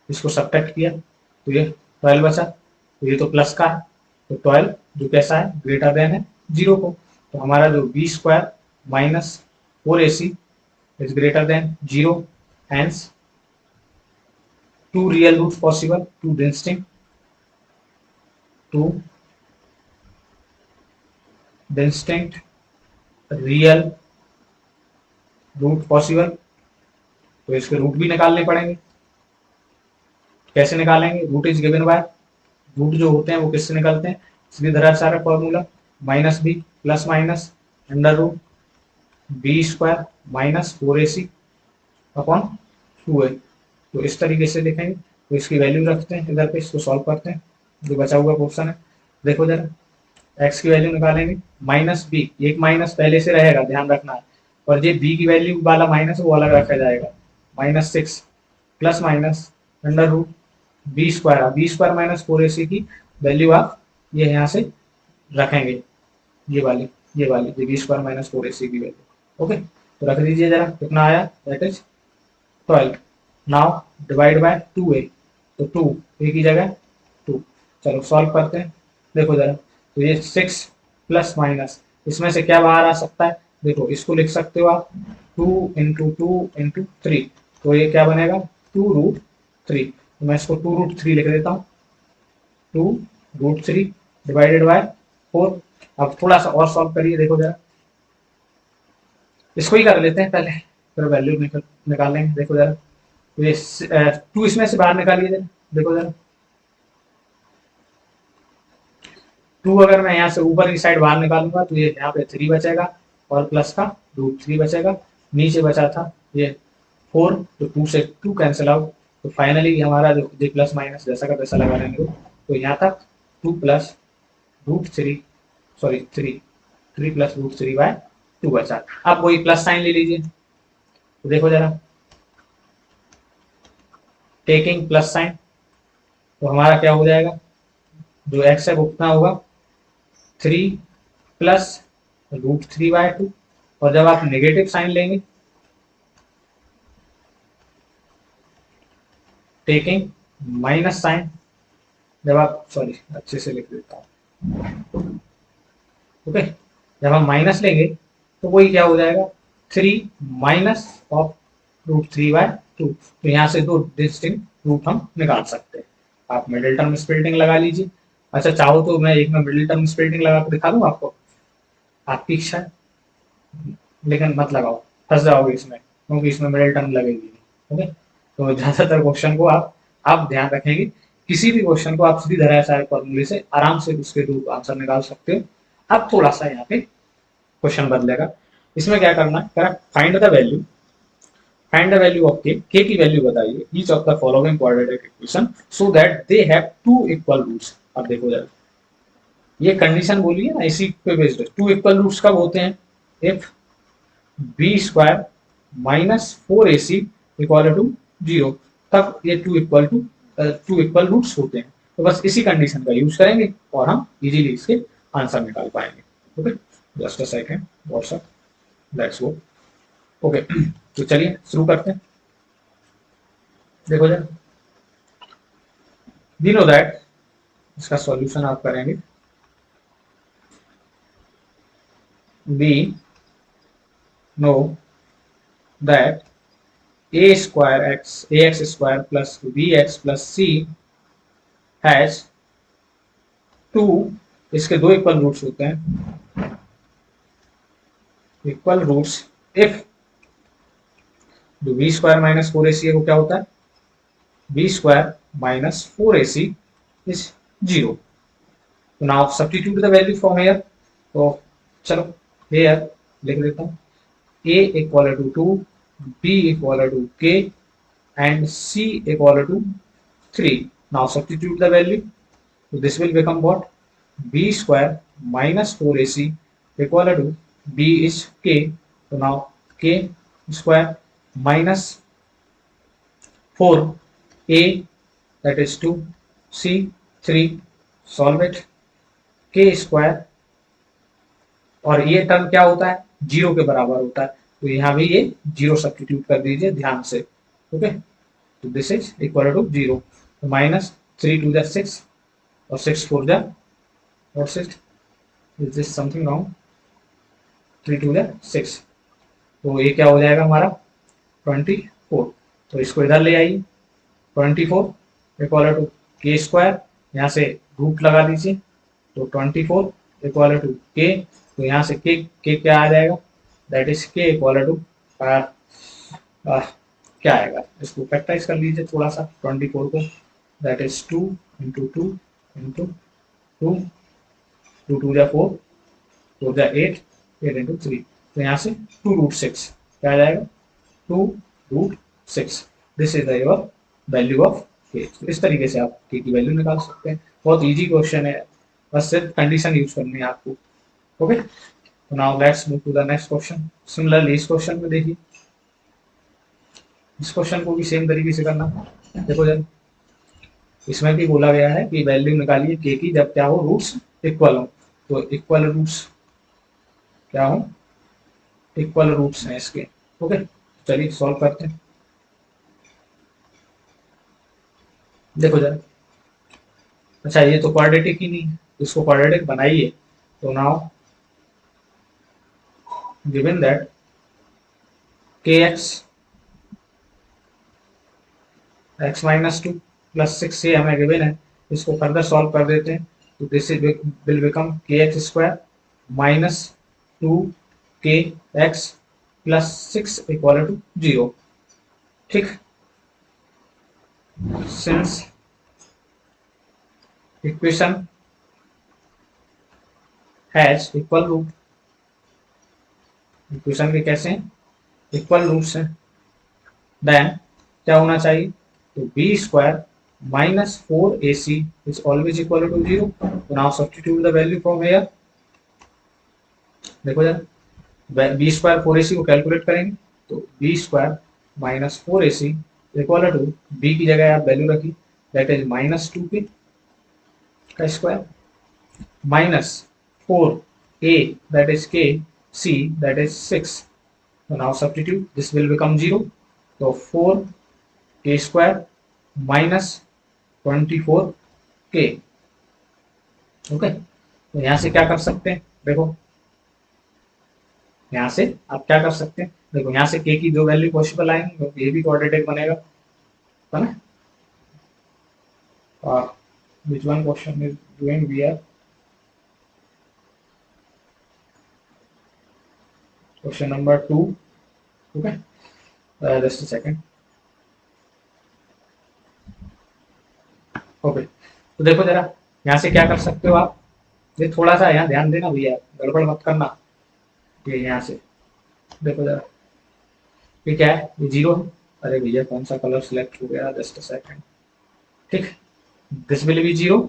इसको सब्ट्रैक्ट किया तो ये 12 बचा। तो ये तो प्लस का है, तो 12 जो कैसा है, ग्रेटर देन है 0 को। तो हमारा जो b square minus 4ac is greater than 0। Hence two real root possible, two distinct real root possible. तो इसके रूट भी निकालने पड़ेंगे। कैसे निकालेंगे, root is given by, root जो होते हैं वो किससे निकलते हैं, सीधे formula minus b plus minus under root b square minus 4ac upon 2a। तो इस तरीके से लिखेंगे। तो इसकी वैल्यू रखते हैं इधर पे, इसको सॉल्व करते हैं। जो बचा हुआ पोर्शन है, देखो जरा, x की वैल्यू निकालेंगे माइनस बी, एक माइनस पहले से रहेगा, ध्यान रखना है। और ये b की वैल्यू वाला माइनस वो अलग रखा जाएगा। -6 plus minus under root b square minus 4ac की वैल्यू आप ये यहाँ से रखेंगे, ये बी स्क्वायर माइनस 4ac की वैल्यू। ओके, तो रख दीजिए जरा, कितना आया, that is 12। Now divide by 2a, तो 2 a की जगह 2। चलो सॉल्व करते हैं। देखो जरा, तो ये 6 प्लस माइनस, इसमें से क्या बाहर आ सकता है, देखो इसको लिख सकते हो आप 2 × 2 × 3। तो ये क्या बनेगा, 2√3। तो मैं इसको 2√3 लिख देता हूँ। 2√3 डिवाइडेड बाय 4। अब थोड़ा सा और सॉल्व करिए, देखो जरा, इसको ही कर लेते हैं पहले, फिर वैल्यू निकाल लेंगे। देखो जरा, तो ये 2 इसमें से बाहर निकालिए जरा, देखो जरा, 2 अगर मैं यहाँ से ऊपर की साइड बाहर निकालूंगा तो ये यहाँ पे 3 बचेगा और प्लस का √3 बचेगा। नीचे बचा था ये 4, तो 2 से 2 कैंसिल आउट। तो फाइनली हमारा जो ये प्लस माइनस जैसा का तैसा लगा लेंगे, तो यहाँ तक 2 प्लस √3, सॉरी 3 प्लस √3 बाय 2 बचा। अब वही प्लस साइन ले लीजिए। तो देखो जरा, टेकिंग प्लस साइन, तो हमारा क्या हो जाएगा, जो x है वो कितना होगा, 3 प्लस √3 बाय 2। और जब आप नेगेटिव साइन लेंगे, टेकिंग माइनस साइन, जब आप, सॉरी अच्छे से लिख देता हूँ, ओके, जब हम माइनस लेंगे तो वही क्या हो जाएगा, 3 माइनस ऑफ √3 बाय 2। तो यहाँ से दो डिस्टिंक्ट रूट हम निकाल सकते हैं। आप मिडिल टर्म स्प्लिटिंग लगा लीजिए। अच्छा, चाहो तो मैं एक में मिडिल टर्म स्प्लिटिंग लगा कर दिखा दूँ आपको, आपकी इच्छा है, लेकिन मत लगाओ, फंस जाओगे इसमें, क्योंकि इसमें मिडिल टर्म लगेगी। ओके, तो ज्यादातर क्वेश्चन को आप ध्यान रखेंगे, किसी भी क्वेश्चन को आप सीधी धराया सारे फॉर्मूले से आराम से उसके थ्रू आंसर निकाल सकते हो। अब थोड़ा सा यहाँ पे क्वेश्चन बदलेगा। इसमें क्या करना है, correct find the value of k की वैल्यू बताइए each of the following quadratic equation so that they have two equal roots. अब देखो जरा, ये कंडीशन बोली है ना, इसी पे बेस्ड है। टू इक्वल रूट्स कब होते हैं, if b square minus 4ac equal to 0, तब ये टू इक्वल रूट्स होते हैं। तो बस इसी कंडीशन का यूज करेंगे और हम इजीली इसके आंसर निकाल पाएंगे। Okay, just a second, WhatsApp, let's go. Okay, तो चलिए शुरू करते हैं। देखो जरा, वी नो दैट, इसका सॉल्यूशन आप करेंगे, we know that ax square plus bx plus c has 2, इसके दो इक्वल रूट्स होते हैं, इक्वल रूट्स इफ जो बी स्क्वायर माइनस 4ac है वो क्या होता है, b square minus 4ac is 0। तो now substitute the value from here, तो चलो हेयर लिख देता हूँ, a equal to 2, b equal to k and c equal to 3. Now substitute the value. So this will become what? B square minus 4ac equal to b is k. So now k square minus 4a, that is 2, c 3, solve it, k square, और ये टर्म क्या होता है, जीरो के बराबर होता है, तो यहाँ भी ये जीरो सब्स्टिट्यूट कर दीजिए ध्यान से। ओके, तो this is equal to zero, minus 3 to the 6 और 6 4 the, what's it, is this something wrong, 3 to the 6, तो ये क्या हो जाएगा हमारा 24, तो इसको इधर ले आइए, 24 इक्वल टू के स्क्वायर, यहाँ से रूट लगा दीजिए, तो 24 इक्वल टू के, तो यहाँ से के क्या आ जाएगा, दैट इज के इक्वल टू क्या आएगा, इसको फैक्टराइज कर लीजिए थोड़ा सा 24 को, that is 2 into 2 into 2, 2 two जा 4, 4 जा 8, 8 इंटू 3, तो यहाँ से 2 रूट 6 क्या आ जाएगा, 2 root 6, this is your value of k. इस तरीके से आप के की वैल्यू निकाल सकते हैं, बहुत इजी क्वेश्चन है, बस सिर्फ कंडीशन यूज करनी है आपको। ओके, तो now let's move to the next question. Similarly इस क्वेश्चन में देखिए, इस क्वेश्चन को भी सेम तरीके से करना। देखो जब इसमें भी बोला गया है कि वैल्यू निकालिए के की जब क्या हो, रूट्स इक्वल हो, तो इक्वल रूट्स क्या हो, इक्वल रूट्स हैं इसके। ओके, चलिए सॉल्व करते हैं। देखो जरा, अच्छा ये तो क्वाड्रेटिक ही नहीं है, इसको क्वाड्रेटिक बनाइए, तो now given that kx x minus 2 plus 6 से हमें गिवन है, इसको फर्दर सॉल्व कर देते हैं, तो this will become kx square minus 2 kx plus 6 equal to 0। ठीक, since equation has equal root, equation के कैसे हैं, इक्वल रूट्स हैं, देन क्या होना चाहिए, तो b square minus 4ac is always equal to 0। तो now substitute the value from here, देखो जरा, बी स्क्वायर 4ac को कैलकुलेट करेंगे, तो b square minus 4ac equal to b की जगह आप वैल्यू रखिए, दैट इज माइनस 2k का square minus 4a that is k, c that is 6, so now substitute, this will become 0, so 4k square minus 24k। Okay, तो यहाँ से क्या कर सकते हैं, देखो यहाँ से आप क्या कर सकते हैं, देखो यहाँ से k की जो वैल्यू पॉसिबल आएंगे तो ये भी क्वाड्रेटिक बनेगा, है ना। which one question is doing, we are question number 2। okay, just a second। Okay, तो देखो जरा यहाँ से क्या कर सकते हो आप, ये थोड़ा सा यहाँ ध्यान देना भैया, गड़बड़ मत करना। ये यहाँ से देखो जरा, ये क्या है, ये 0 है, अरे भैया कौन सा कलर सिलेक्ट हो गया, जस्ट अ सेकंड। ठीक, दिस विल बी 0,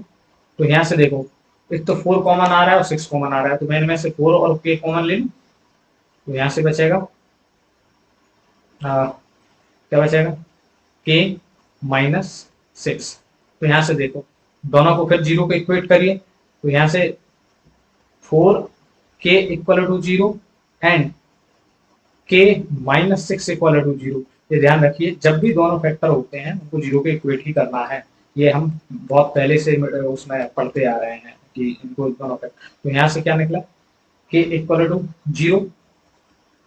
तो यहाँ से देखो एक तो 4 कॉमन आ रहा है और 6 कॉमन आ रहा है, तो मैं इनमें से 4 और k कॉमन ले लूँ, तो यहाँ से बचेगा क्या बचेगा, k माइनस 6, तो यहाँ से देखो दोनों को फिर 0 को इक्वेट करिए, तो यहाँ से 4k equal to 0 and k minus 6 equal to 0। ये ध्यान रखिए जब भी दोनों फैक्टर होते हैं उनको 0 के इक्वेट ही करना है, ये हम बहुत पहले से उसमें पढ़ते आ रहे हैं कि इनको दोनों फैक्टर, तो यहाँ से क्या निकला, k इक्वल टू 0,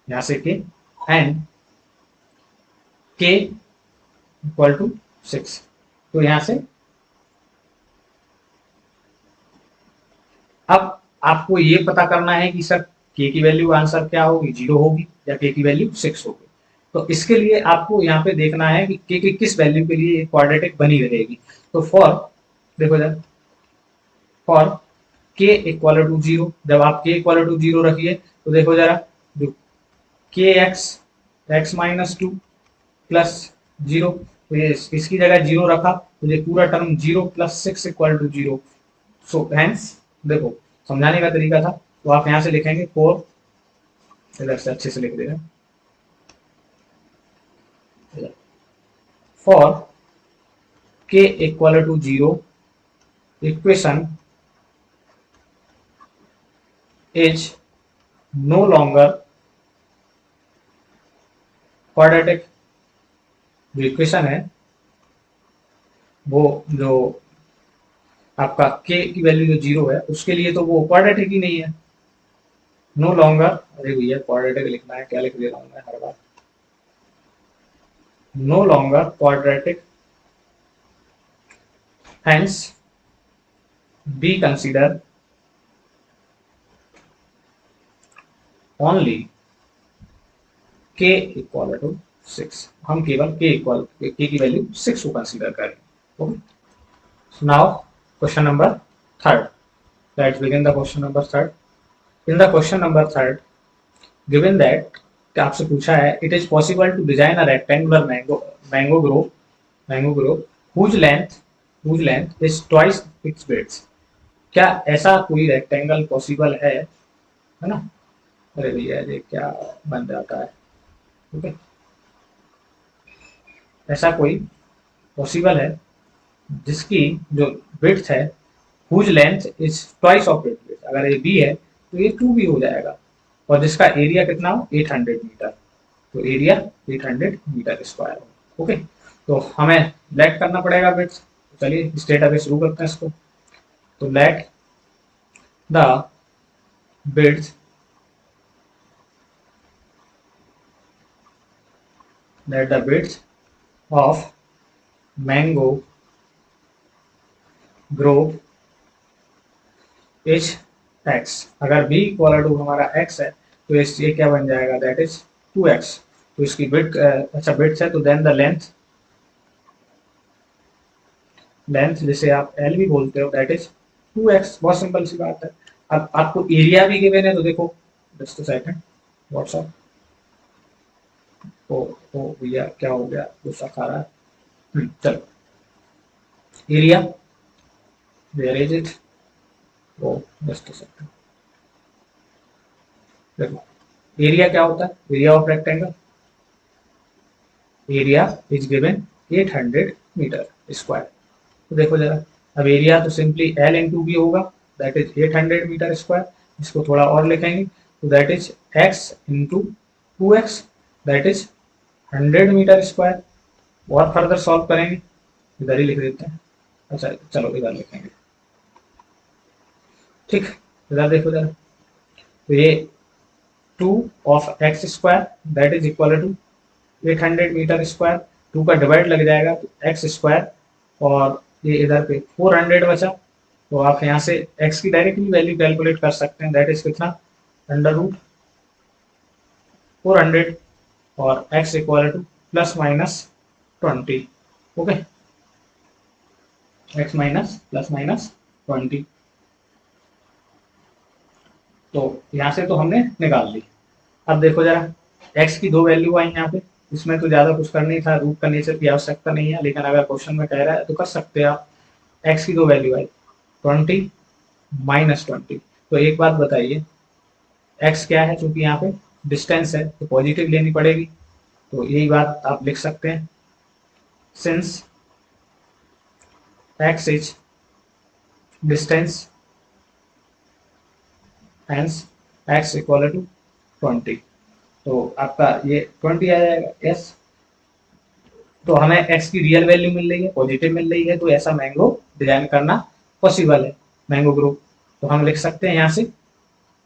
यहाँ से k and k equal to 6, तो यहाँ से अब आपको ये पता करना है कि सर k की वैल्यू आंसर क्या होगी, 0 होगी या k की वैल्यू 6 होगी। तो इसके लिए आपको यहाँ पे देखना है कि k की किस वैल्यू के लिए क्वाड्रेटिक बनी रहेगी। तो फॉर, देखो जरा, फॉर k इक्वल टू 0, जब आप k इक्वल टू 0 रखिए तो देखो जरा, जो k x minus two plus 0, तो ये इसकी जगह 0 रखा तो ये पूरा term 0 plus 6 equal to 0। So hence, देखो समझाने का तरीका था, तो आप यहाँ से लिखेंगे 4, इधर से अच्छे से लिख देना, for k equal to 0 equation is no longer quadratic. जो इक्वेशन है वो, जो आपका k की वैल्यू जो 0 है उसके लिए तो वो क्वाड्रेटिक ही नहीं है। नो लॉन्गर, अरे भैया क्वाड्रेटिक लिखना है, क्या लिख दे रहा हूँ मैं हर बार, no longer quadratic, hence be consider only k equal to 6। हम केवल k की वैल्यू 6 को कंसीडर करें। Okay, now question number third, let's begin the question number third. In the question number third, given that, आपसे पूछा है, it is possible to design a rectangular mango grove whose length is twice its width. क्या ऐसा कोई रेक्टेंगल पॉसिबल है ना? अरे भैया ये क्या बन जाता है, ठीक है, ऐसा कोई पॉसिबल है जिसकी जो विड्थ है, whose length is twice of it width, अगर ये बी है तो ये 2 भी हो जाएगा, और जिसका एरिया कितना हो, 800 मीटर, तो एरिया 800 मीटर स्क्वायर हो। ओके, तो हमें लेट करना पड़ेगा विड्थ। चलिए स्टेट अभी शुरू करते हैं इसको। तो let the width, let the width of mango grove is x। अगर b इक्वल टू हमारा x है तो ये क्या बन जाएगा, दैट इज 2x। तो इसकी विड्थ, अच्छा विड्थ है तो देन द लेंथ जिसे आप l भी बोलते हो, दैट इज 2x। बहुत सिंपल सी बात है। अब आपको एरिया भी गिवन है, तो देखो जस्ट सेकंड, व्हाट्सअप, ओ ओ भैया क्या हो गया, गुस्सा खा रहा है। चलो, एरिया, वेयर इज इट, ओ जस्ट सेकंड, देखो एरिया क्या होता है, area of rectangle, area is given 800 metre square. तो देखो जरा, अब एरिया तो सिंपली एल इंटू बी होगा, दैट इज 800 मीटर स्क्वायर। इसको थोड़ा और लिखेंगे तो that is x into 2x, that is 100 metre square. और फर्दर सॉल्व करेंगे, इधर ही लिख देते हैं, अच्छा चलो इधर लिखेंगे, ठीक, इधर देखो जरा, तो ये 2 of x square that is equal to 800 metre square, 2 का डिवाइड लग जाएगा तो एक्स स्क्वायर, और ये इधर पे 400 बचा, तो आप यहाँ से x की डायरेक्टली वैल्यू कैलकुलेट कर सकते हैं, दैट इज कितना, अंडर रूट 400, और x equal two plus minus 20। Okay, x minus plus minus 20, तो यहाँ से तो हमने निकाल ली। अब देखो जरा, x की 2 वैल्यू आई यहाँ पे, इसमें तो ज्यादा कुछ करना ही था, रूट का नेचर की आवश्यकता नहीं है, लेकिन अगर क्वेश्चन में कह रहा है तो कर सकते हैं आप। x की 2 वैल्यू आई 20 माइनस 20, तो एक बात बताइए, x क्या है, चूंकि यहाँ पे डिस्टेंस है तो पॉजिटिव लेनी पड़ेगी, तो यही बात आप लिख सकते हैं, since x is distance, hence x equal to 20, तो आपका ये 20 आ जाएगा, यस। तो हमें x की रियल वैल्यू मिल रही है, पॉजिटिव मिल रही है, तो ऐसा मैंगो डिजाइन करना पॉसिबल है, मैंगो ग्रुप। तो हम लिख सकते हैं यहाँ से,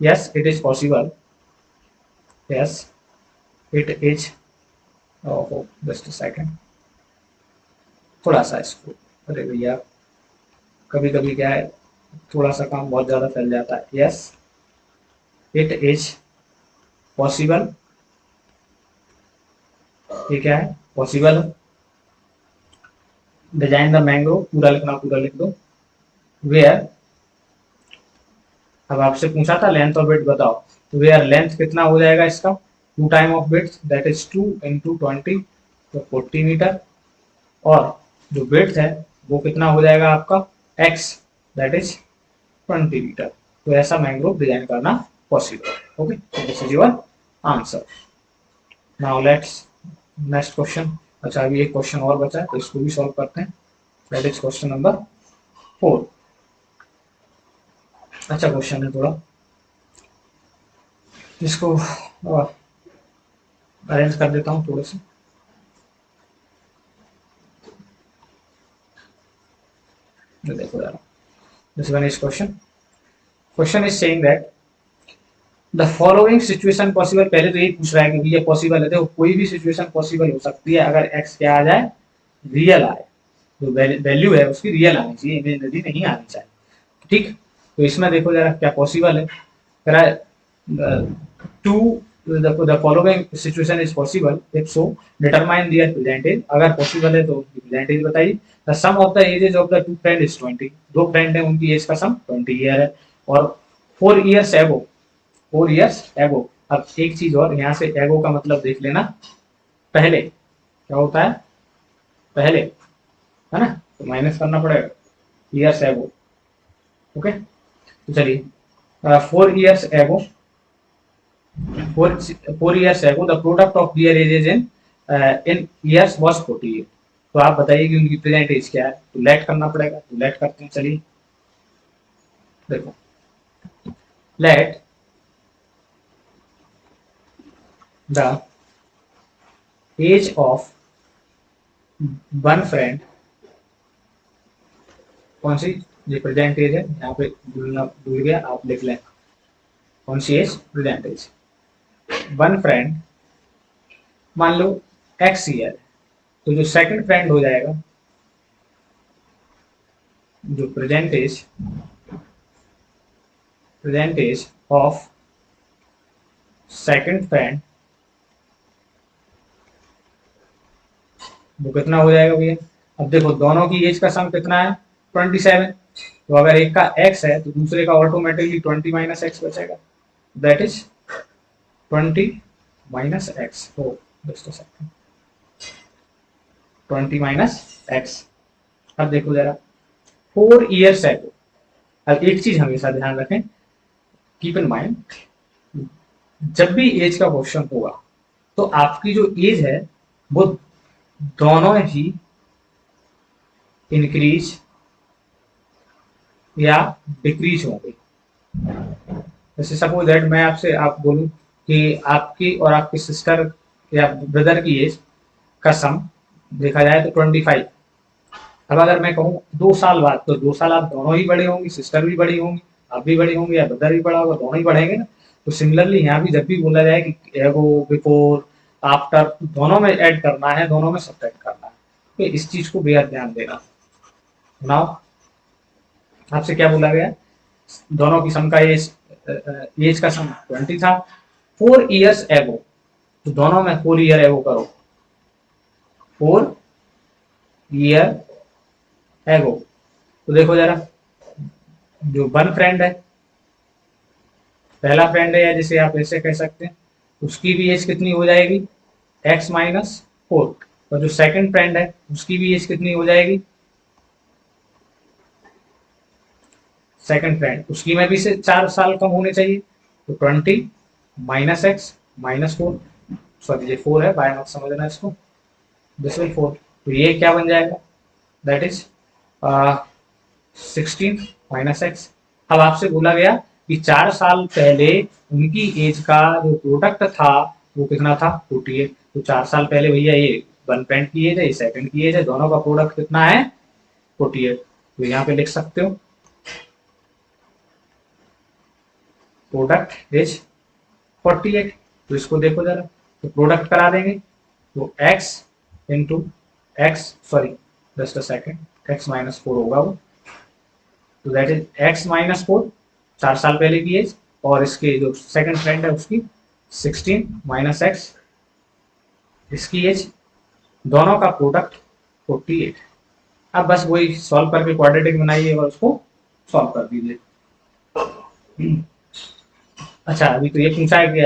yes it is possible, yes it is, ओहो जस्ट सेकंड, थोड़ा सा इसको, अरे भैया कभी कभी क्या है, थोड़ा सा काम बहुत ज़्यादा फैल जाता है। यस इट इज पॉसिबल ये क्या है, पॉसिबल है। डिजाइन द मैंग्रोव, पूरा लिखना, पूरा लिख दो। वेयर, अब आपसे पूछा था लेंथ और विड्थ बताओ, तो वेयर लेंथ कितना हो जाएगा इसका, 2 time of width that is 2 into 20, तो 40 मीटर। और जो विड्थ है वो कितना हो जाएगा आपका x, दैट इज 20 मीटर। तो ऐसा मैंग्रोव डिजाइन करना possible. Okay, this is your answer. Now let's next question. अच्छा, अभी एक क्वेश्चन और बचा है तो इसको भी सॉल्व करते हैं। That is question number 4। अच्छा क्वेश्चन है थोड़ा, इसको अरेंज कर देता हूँ थोड़े से। देखो यार, this one is question. Question is saying that the following situation possible, पहले तो यही पूछ रहा है कि ये पॉसिबल है। देखो कोई भी सिचुएशन पॉसिबल हो सकती है अगर एक्स क्या आ जाए, रियल आए, जो वैल्यू है उसकी रियल आनी चाहिए, इमेजिनरी नहीं आनी चाहिए। ठीक, तो इसमें देखो जरा क्या पॉसिबल है। कह रहा है to the following situation is possible, if so determine their present ages, अगर पॉसिबल है तो प्रेजेंटेज बताइए। The sum of the ages of the two friend is 20, दो फ्रेंड है उनकी एज का सम 20 ईयर है। और 4 ईयर्स एगो, 4 ईयर्स एगो। अब एक चीज और, यहाँ से एगो का मतलब देख लेना, पहले क्या होता है, पहले, है ना, तो माइनस करना पड़ेगा ईयर्स एगो। ओके, तो चलिए 4 ईयर्स एगो, 4 years ago the product of their ages in years was 40 year. तो आप बताइए कि उनकी प्रेजेंट एज क्या है, तो लेट करना पड़ेगा, तो लेट करते हैं। चलिए देखो, let the age of one friend, कौन सी, ये प्रेजेंट एज है, यहाँ पे भूल गया, आप लिख लें कौन सी age, present age. One friend मान लो एक्स ईयर, तो जो सेकंड फ्रेंड हो जाएगा, जो present age of second friend, वो कितना हो जाएगा भैया। अब देखो दोनों की एज का सम कितना है, 27। तो अगर एक का x है तो दूसरे का ऑटोमेटिकली 20 माइनस एक्स बचेगा, दैट इज 20 माइनस एक्स। तो just a second, 20 minus x. अब देखो जरा, 4 ईयर्स है। अब एक चीज हमेशा ध्यान रखें, कीप इन माइंड, जब भी एज का क्वेश्चन होगा तो आपकी जो एज है वो दोनों ही इंक्रीज या डिक्रीज होंगे। जैसे सपोज दैट मैं आपसे आप बोलूं कि आपकी और आपकी सिस्टर या ब्रदर की एज का सम देखा जाए तो 25। अब अगर मैं कहूँ 2 साल बाद, तो 2 साल आप दोनों ही बड़े होंगे, सिस्टर भी बड़ी होंगी, आप भी बड़ी होंगे, या ब्रदर भी बड़ा होगा, दोनों ही बढ़ेंगे ना। तो सिमिलरली यहाँ भी जब भी बोला जाए कि एगो, बिफोर, आफ्टर, दोनों में ऐड करना है, दोनों में सब्ट्रैक्ट करना है, तो इस चीज को बेहद ध्यान देना। नाउ आपसे क्या बोला गया, दोनों की सम का एज का सम 20 था, 4 ईयर्स एगो, तो दोनों में 4 ईयर एगो करो, 4 ईयर एगो। तो देखो जरा, जो वन फ्रेंड है, पहला फ्रेंड है, या जिसे आप ऐसे कह सकते हैं, उसकी भी एज कितनी हो जाएगी, x माइनस 4। और जो सेकंड फ्रेंड है उसकी भी एज कितनी हो जाएगी, सेकंड फ्रेंड, उसकी में भी से 4 साल कम होने चाहिए, तो 20 माइनस एक्स माइनस 4, सॉरी ये 4 है, बाय मत समझना इसको, दिस विल 4। तो ये क्या बन जाएगा, दैट इज 16 माइनस एक्स। अब आपसे बोला गया कि 4 साल पहले उनकी एज का जो प्रोडक्ट था वो कितना था, 48। तो 4 साल पहले भैया ये वन फ्रेंड की एज है, ये सेकंड की एज है, दोनों का प्रोडक्ट कितना है, 48। तो यहाँ पे लिख सकते हो प्रोडक्ट इज 48। तो इसको देखो जरा, तो प्रोडक्ट करा देंगे, तो x into x, sorry just a second, x minus 4 होगा वो, तो दैट इज x माइनस 4, 4 साल पहले की एज, और इसके जो सेकंड फ्रेंड है उसकी 16 माइनस एक्स इसकी एज, दोनों का प्रोडक्ट 48। अब बस वही सॉल्व करके क्वाड्रेटिक बनाइए और उसको सॉल्व कर दीजिए। अच्छा, अभी तो ये पूछा है कि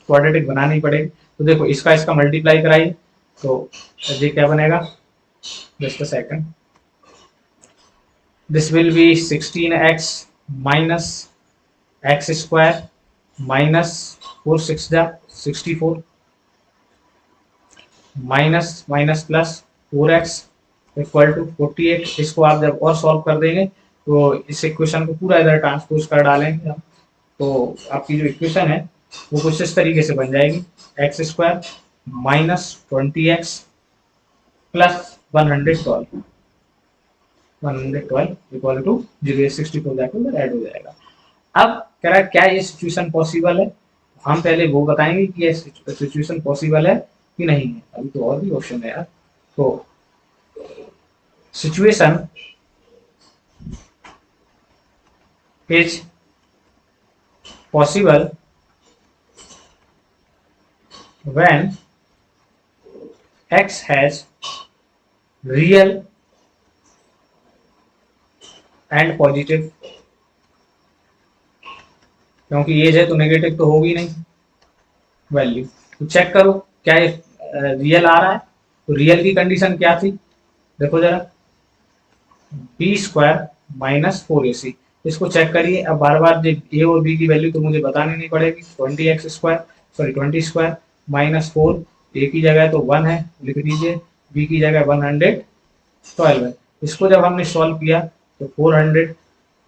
क्वाड्रेटिक बनानी पड़ेगी, तो देखो इसका इसका मल्टीप्लाई कराइए, तो ये क्या बनेगा, just a second, this will be 16x minus x square minus 4 6 जा 64 minus minus plus 4x equal to 48। इसको आप जब और सॉल्व कर देंगे तो इस इक्वेशन को पूरा इधर ट्रांसपोज कर डालेंगे हम, तो आपकी जो इक्वेशन है वो कुछ इस तरीके से बन जाएगी, x square minus 20x plus 112 equal to 0, 64 जाके उधर ऐड हो जाएगा। अब कह रहा है क्या ये सिचुएशन पॉसिबल है, हम पहले वो बताएंगे कि ये सिचुएशन पॉसिबल है कि नहीं है, अभी तो और भी ऑप्शन है यार। तो situation is possible when x has real and positive, क्योंकि ये है तो नेगेटिव तो होगी नहीं वैल्यू। तो चेक करो क्या ये रियल आ रहा है, तो रियल की कंडीशन क्या थी, देखो जरा, बी स्क्वायर माइनस 4ac, इसको चेक करिए। अब बार बार ए और बी की वैल्यू तो मुझे बतानी नहीं पड़ेगी, 20x square sorry 20 square minus 4, ए की जगह तो 1 है लिख दीजिए, बी की जगह 112 है। इसको जब हमने सॉल्व किया तो 400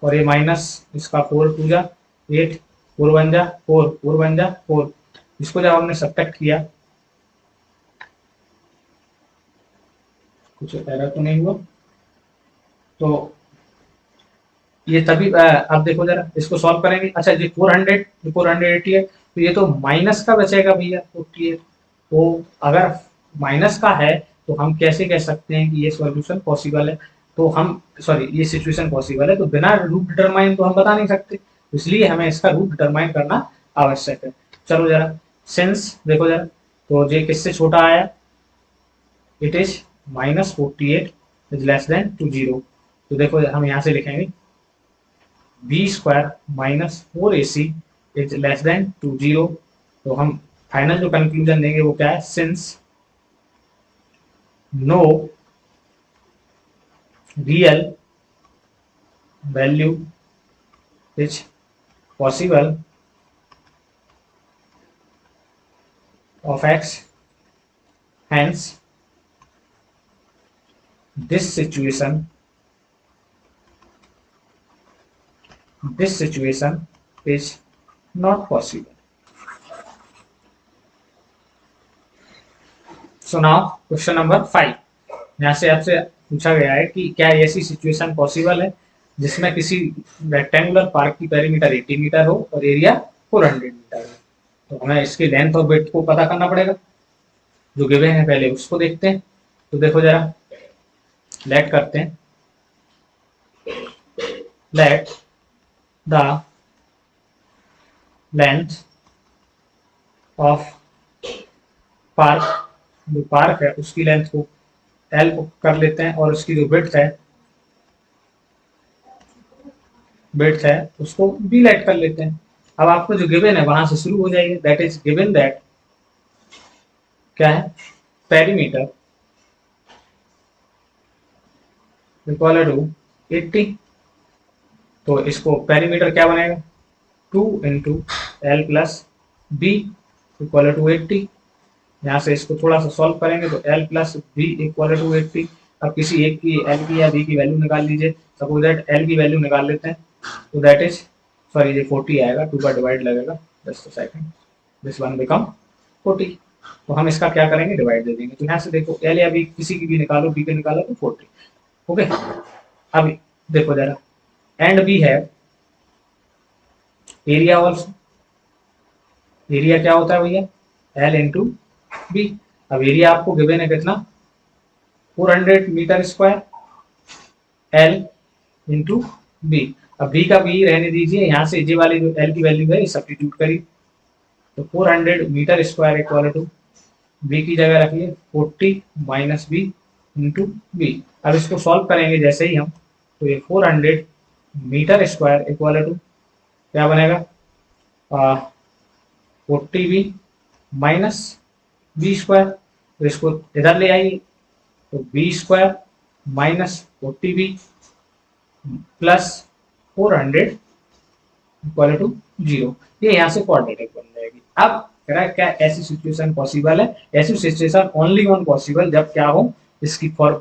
और ये माइनस इसका 4 टू जा 8, 4 बन जा 4, 4 बन जा 4, इसको जब हमने सब्ट्रैक्ट किया, कुछ एरर तो नहीं हुआ, तो ये तभी अब देखो जरा इसको सॉल्व करेंगे। अच्छा ये 480 है, तो ये तो माइनस का बचेगा भैया 48, तो अगर माइनस का है तो हम कैसे कह सकते हैं कि ये सॉल्यूशन पॉसिबल है, तो हम सॉरी ये सिचुएशन पॉसिबल है, तो बिना रूट डिटरमाइन तो हम बता नहीं सकते, इसलिए हमें इसका रूट डिटरमाइन करना आवश्यक है। चलो जरा सिंस देखो जरा, तो ये किससे छोटा आया, it is minus 48 is less than to 0, तो देखो हम यहाँ से लिखेंगे b square minus 4ac is less than to 0, तो हम फाइनल जो कंक्लूजन देंगे वो क्या है, since no real value is possible of x, hence this situation is not possible. So now question number 5, यहाँ से आपसे पूछा गया है कि क्या ऐसी सिचुएशन पॉसिबल है जिसमें किसी रेक्टेंगुलर पार्क की पेरीमीटर 80 मीटर हो और एरिया 400 मीटर हो, तो हमें इसकी लेंथ और विड्थ को पता करना पड़ेगा, जो गिवन है पहले उसको देखते हैं। तो देखो जरा लेट करते हैं, let the length of park, जो पार्क है उसकी लेंथ को एल कर लेते हैं और उसकी जो विड्थ है उसको बी लेट कर लेते हैं। अब आपको जो गिवन है वहां से शुरू हो जाएगी, दैट इज गिवन दैट क्या है, पेरीमीटर इक्वल टू 80, तो इसको पेरीमीटर क्या बनेगा 2 into l plus b equal to 80। यहाँ से इसको थोड़ा सा सॉल्व करेंगे तो l plus b equal to 80। अब किसी एक की एल की या बी की वैल्यू निकाल लीजिए, सपोज दैट एल की वैल्यू निकाल लेते हैं, तो दैट इज सॉरी ये 40 आएगा, 2 का डिवाइड लगेगा, just a second, this one become 40, तो हम इसका क्या करेंगे डिवाइड दे देंगे, तो यहाँ से देखो एल या बी किसी की भी निकालो, बी के निकालो तो 40, ओके। अब देखो जरा एंड बी है एरिया ऑल्सो, एरिया क्या होता है भैया एल इंटू बी। अब एरिया आपको गिवन है कितना 400 metre square, l into b. अब बी का बी रहने दीजिए, यहाँ से जे वाली जो एल की वैल्यू है सब्स्टिट्यूट करिए, तो 400 metre square equal to b की जगह रखिए 40 माइनस बी इंटू बी। अब इसको सॉल्व करेंगे जैसे ही हम, तो ये 400 मीटर स्क्वायर इक्वल टू क्या बनेगा, 40 बी माइनस बी स्क्वायर। तो इसको इधर ले आइए, तो b square minus 40 b plus 400 equal to 0। ये यहाँ से क्वाड्रेटिक बन जाएगी। अब कह रहा है क्या ऐसी सिचुएशन पॉसिबल है, ऐसी सिचुएशन ओनली वन पॉसिबल जब क्या हो, इसकी फॉर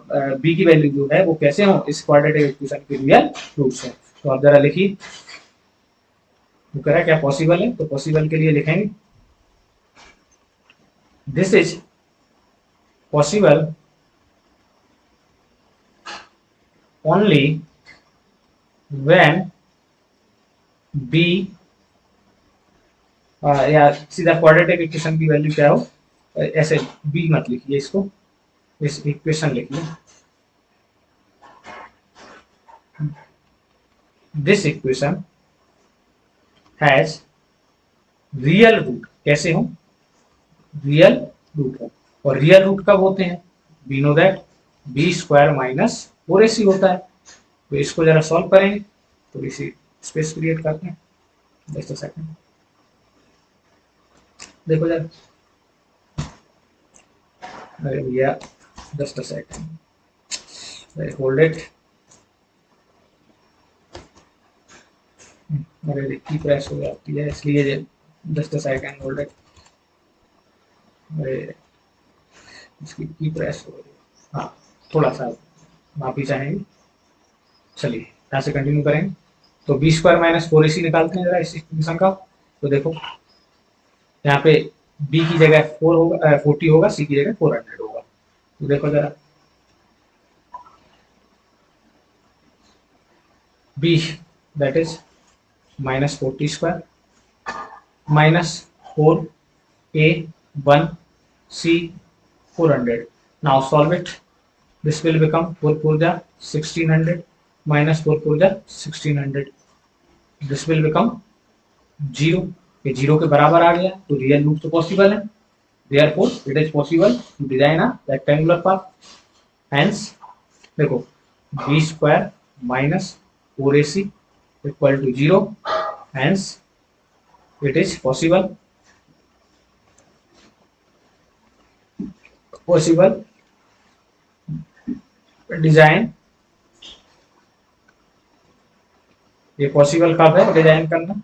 बी की वैल्यू जो है वो कैसे हो, इस क्वाड्रेटिक इक्वेशन के रियल रूट्स हो। तो आप जरा लिखिए, वो कह रहा है क्या पॉसिबल है, तो पॉसिबल के लिए लिखेंगे this is possible only when b, या सीधा क्वाड्रेटिक इक्वेशन की वैल्यू क्या हो, ऐसे बी मत लिखिए, इसको इस इक्वेशन लिखिए, this equation has real root. कैसे हो, रियल रूट हो। और रियल रूट कब होते हैं, we know that b square minus 4ac होता है। तो इसको जरा सॉल्व करेंगे, थोड़ी सी स्पेस क्रिएट करते हैं, जस्ट अ सेकंड, देखो जरा, अरे भैया just a second, hold it, अरे की प्रेस हो जाती है इसलिए, just a second, hold it, अरे इसकी की प्रेस हो रही है, हाँ थोड़ा सा माफी चाहेंगे। चलिए यहाँ से कंटिन्यू करेंगे, तो बी स्क्वायर माइनस 4ac निकालते हैं जरा इस इक्वेशन का। तो देखो यहाँ पे b की जगह 4 होगा, 40 होगा, c की जगह 400 होगा। तो देखो जरा, b that is minus 40 square minus 4a 1 c 400। Now solve it, this will become 4 4 जा 1600 माइनस 4 4 जा 1600, दिस विल बिकम 0। ये 0 के बराबर आ गया, तो रियल रूट तो पॉसिबल है, therefore it is possible to design a rectangular path। hence देखो b square minus 4ac equal to 0, hence it is possible design, ये पॉसिबल कब है डिजाइन करना,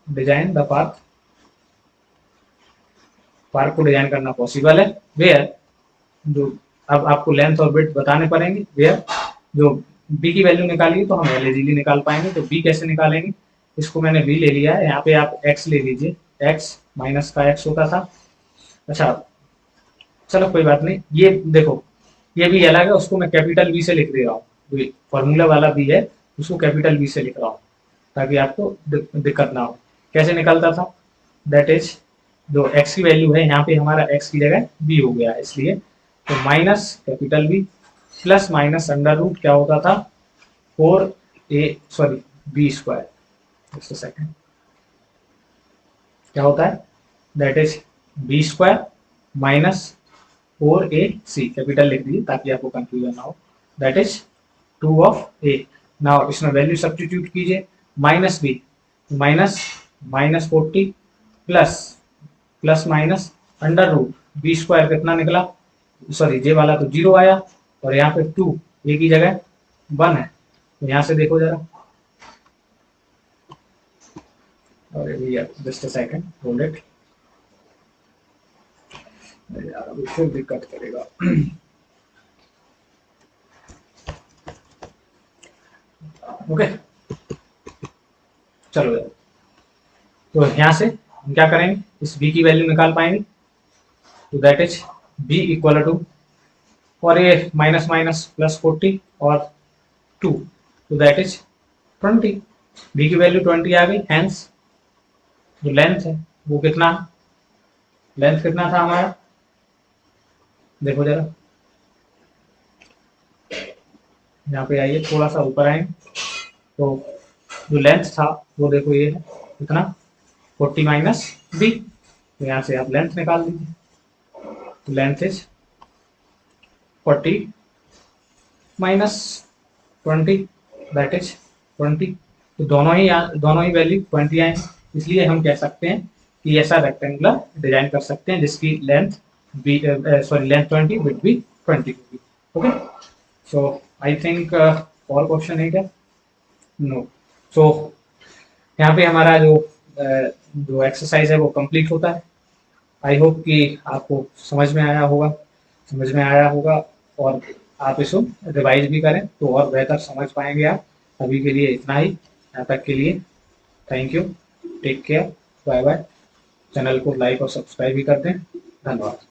डिजाइन द पार्क, पार्क को डिजाइन करना पॉसिबल है वेयर, जो अब आपको लेंथ और विड्थ बताने पड़ेंगे, वेयर जो b की वैल्यू निकालिए तो हम l इजीली निकाल पाएंगे। तो b कैसे निकालेंगे, इसको मैंने v ले लिया है, यहाँ पे आप x ले लीजिए, x माइनस का x होता था। अच्छा चलो कोई बात नहीं, ये देखो ये भी अलग है, उसको मैं कैपिटल बी से लिख दे रहा हूँ, फॉर्मूला वाला बी है उसको कैपिटल बी से लिख रहा हूँ ताकि आपको दिक्कत ना हो। कैसे निकलता था, दैट इज जो x की वैल्यू है यहाँ पे हमारा x की जगह b हो गया, इसलिए तो minus capital B plus minus under root क्या होता था 4a b square, just a second, क्या होता है that is b square minus 4ac, capital लिख दीजिए ताकि आपको कंफ्यूजन ना हो, that is 2 of a। Now इसमें वैल्यू सब्स्टिट्यूट कीजिए, minus b minus minus 40 plus plus minus under root b square कितना निकला, सॉरी जे वाला तो 0 आया, और यहाँ पे 2 a की जगह 1 है, तो यहाँ से देखो जरा, अरे भैया just a second, hold it, यार अभी फिर दिक्कत करेगा। ओके चलो यार, तो यहाँ से हम क्या करेंगे, इस b की वैल्यू निकाल पाएंगे, तो that is b equal to, और ये माइनस माइनस प्लस 40 और 2, तो दैट इज 20, b की वैल्यू 20 आ गई, हेंस जो लेंथ है वो कितना, लेंथ कितना था हमारा, देखो जरा यहाँ पे आइए, थोड़ा सा ऊपर आए, तो जो लेंथ था वो देखो ये है कितना 40 माइनस बी, तो यहाँ से आप लेंथ निकाल लीजिए। Length is 40 minus 20, that is 20। तो दोनों ही वैल्यू 20 आए, इसलिए हम कह सकते हैं कि ऐसा रेक्टेंगुलर डिजाइन कर सकते हैं जिसकी लेंथ लेंथ 20 विड्थ भी 20 होगी। ओके, सो आई थिंक और क्वेश्चन है क्या? नो। सो यहाँ पे हमारा जो एक्सरसाइज है वो कंप्लीट होता है। आई होप कि आपको समझ में आया होगा और आप इसको रिवाइज भी करें तो और बेहतर समझ पाएंगे आप। अभी के लिए इतना ही, यहाँ तक के लिए thank you, take care, bye bye. Channel को लाइक और सब्सक्राइब भी कर दें। धन्यवाद।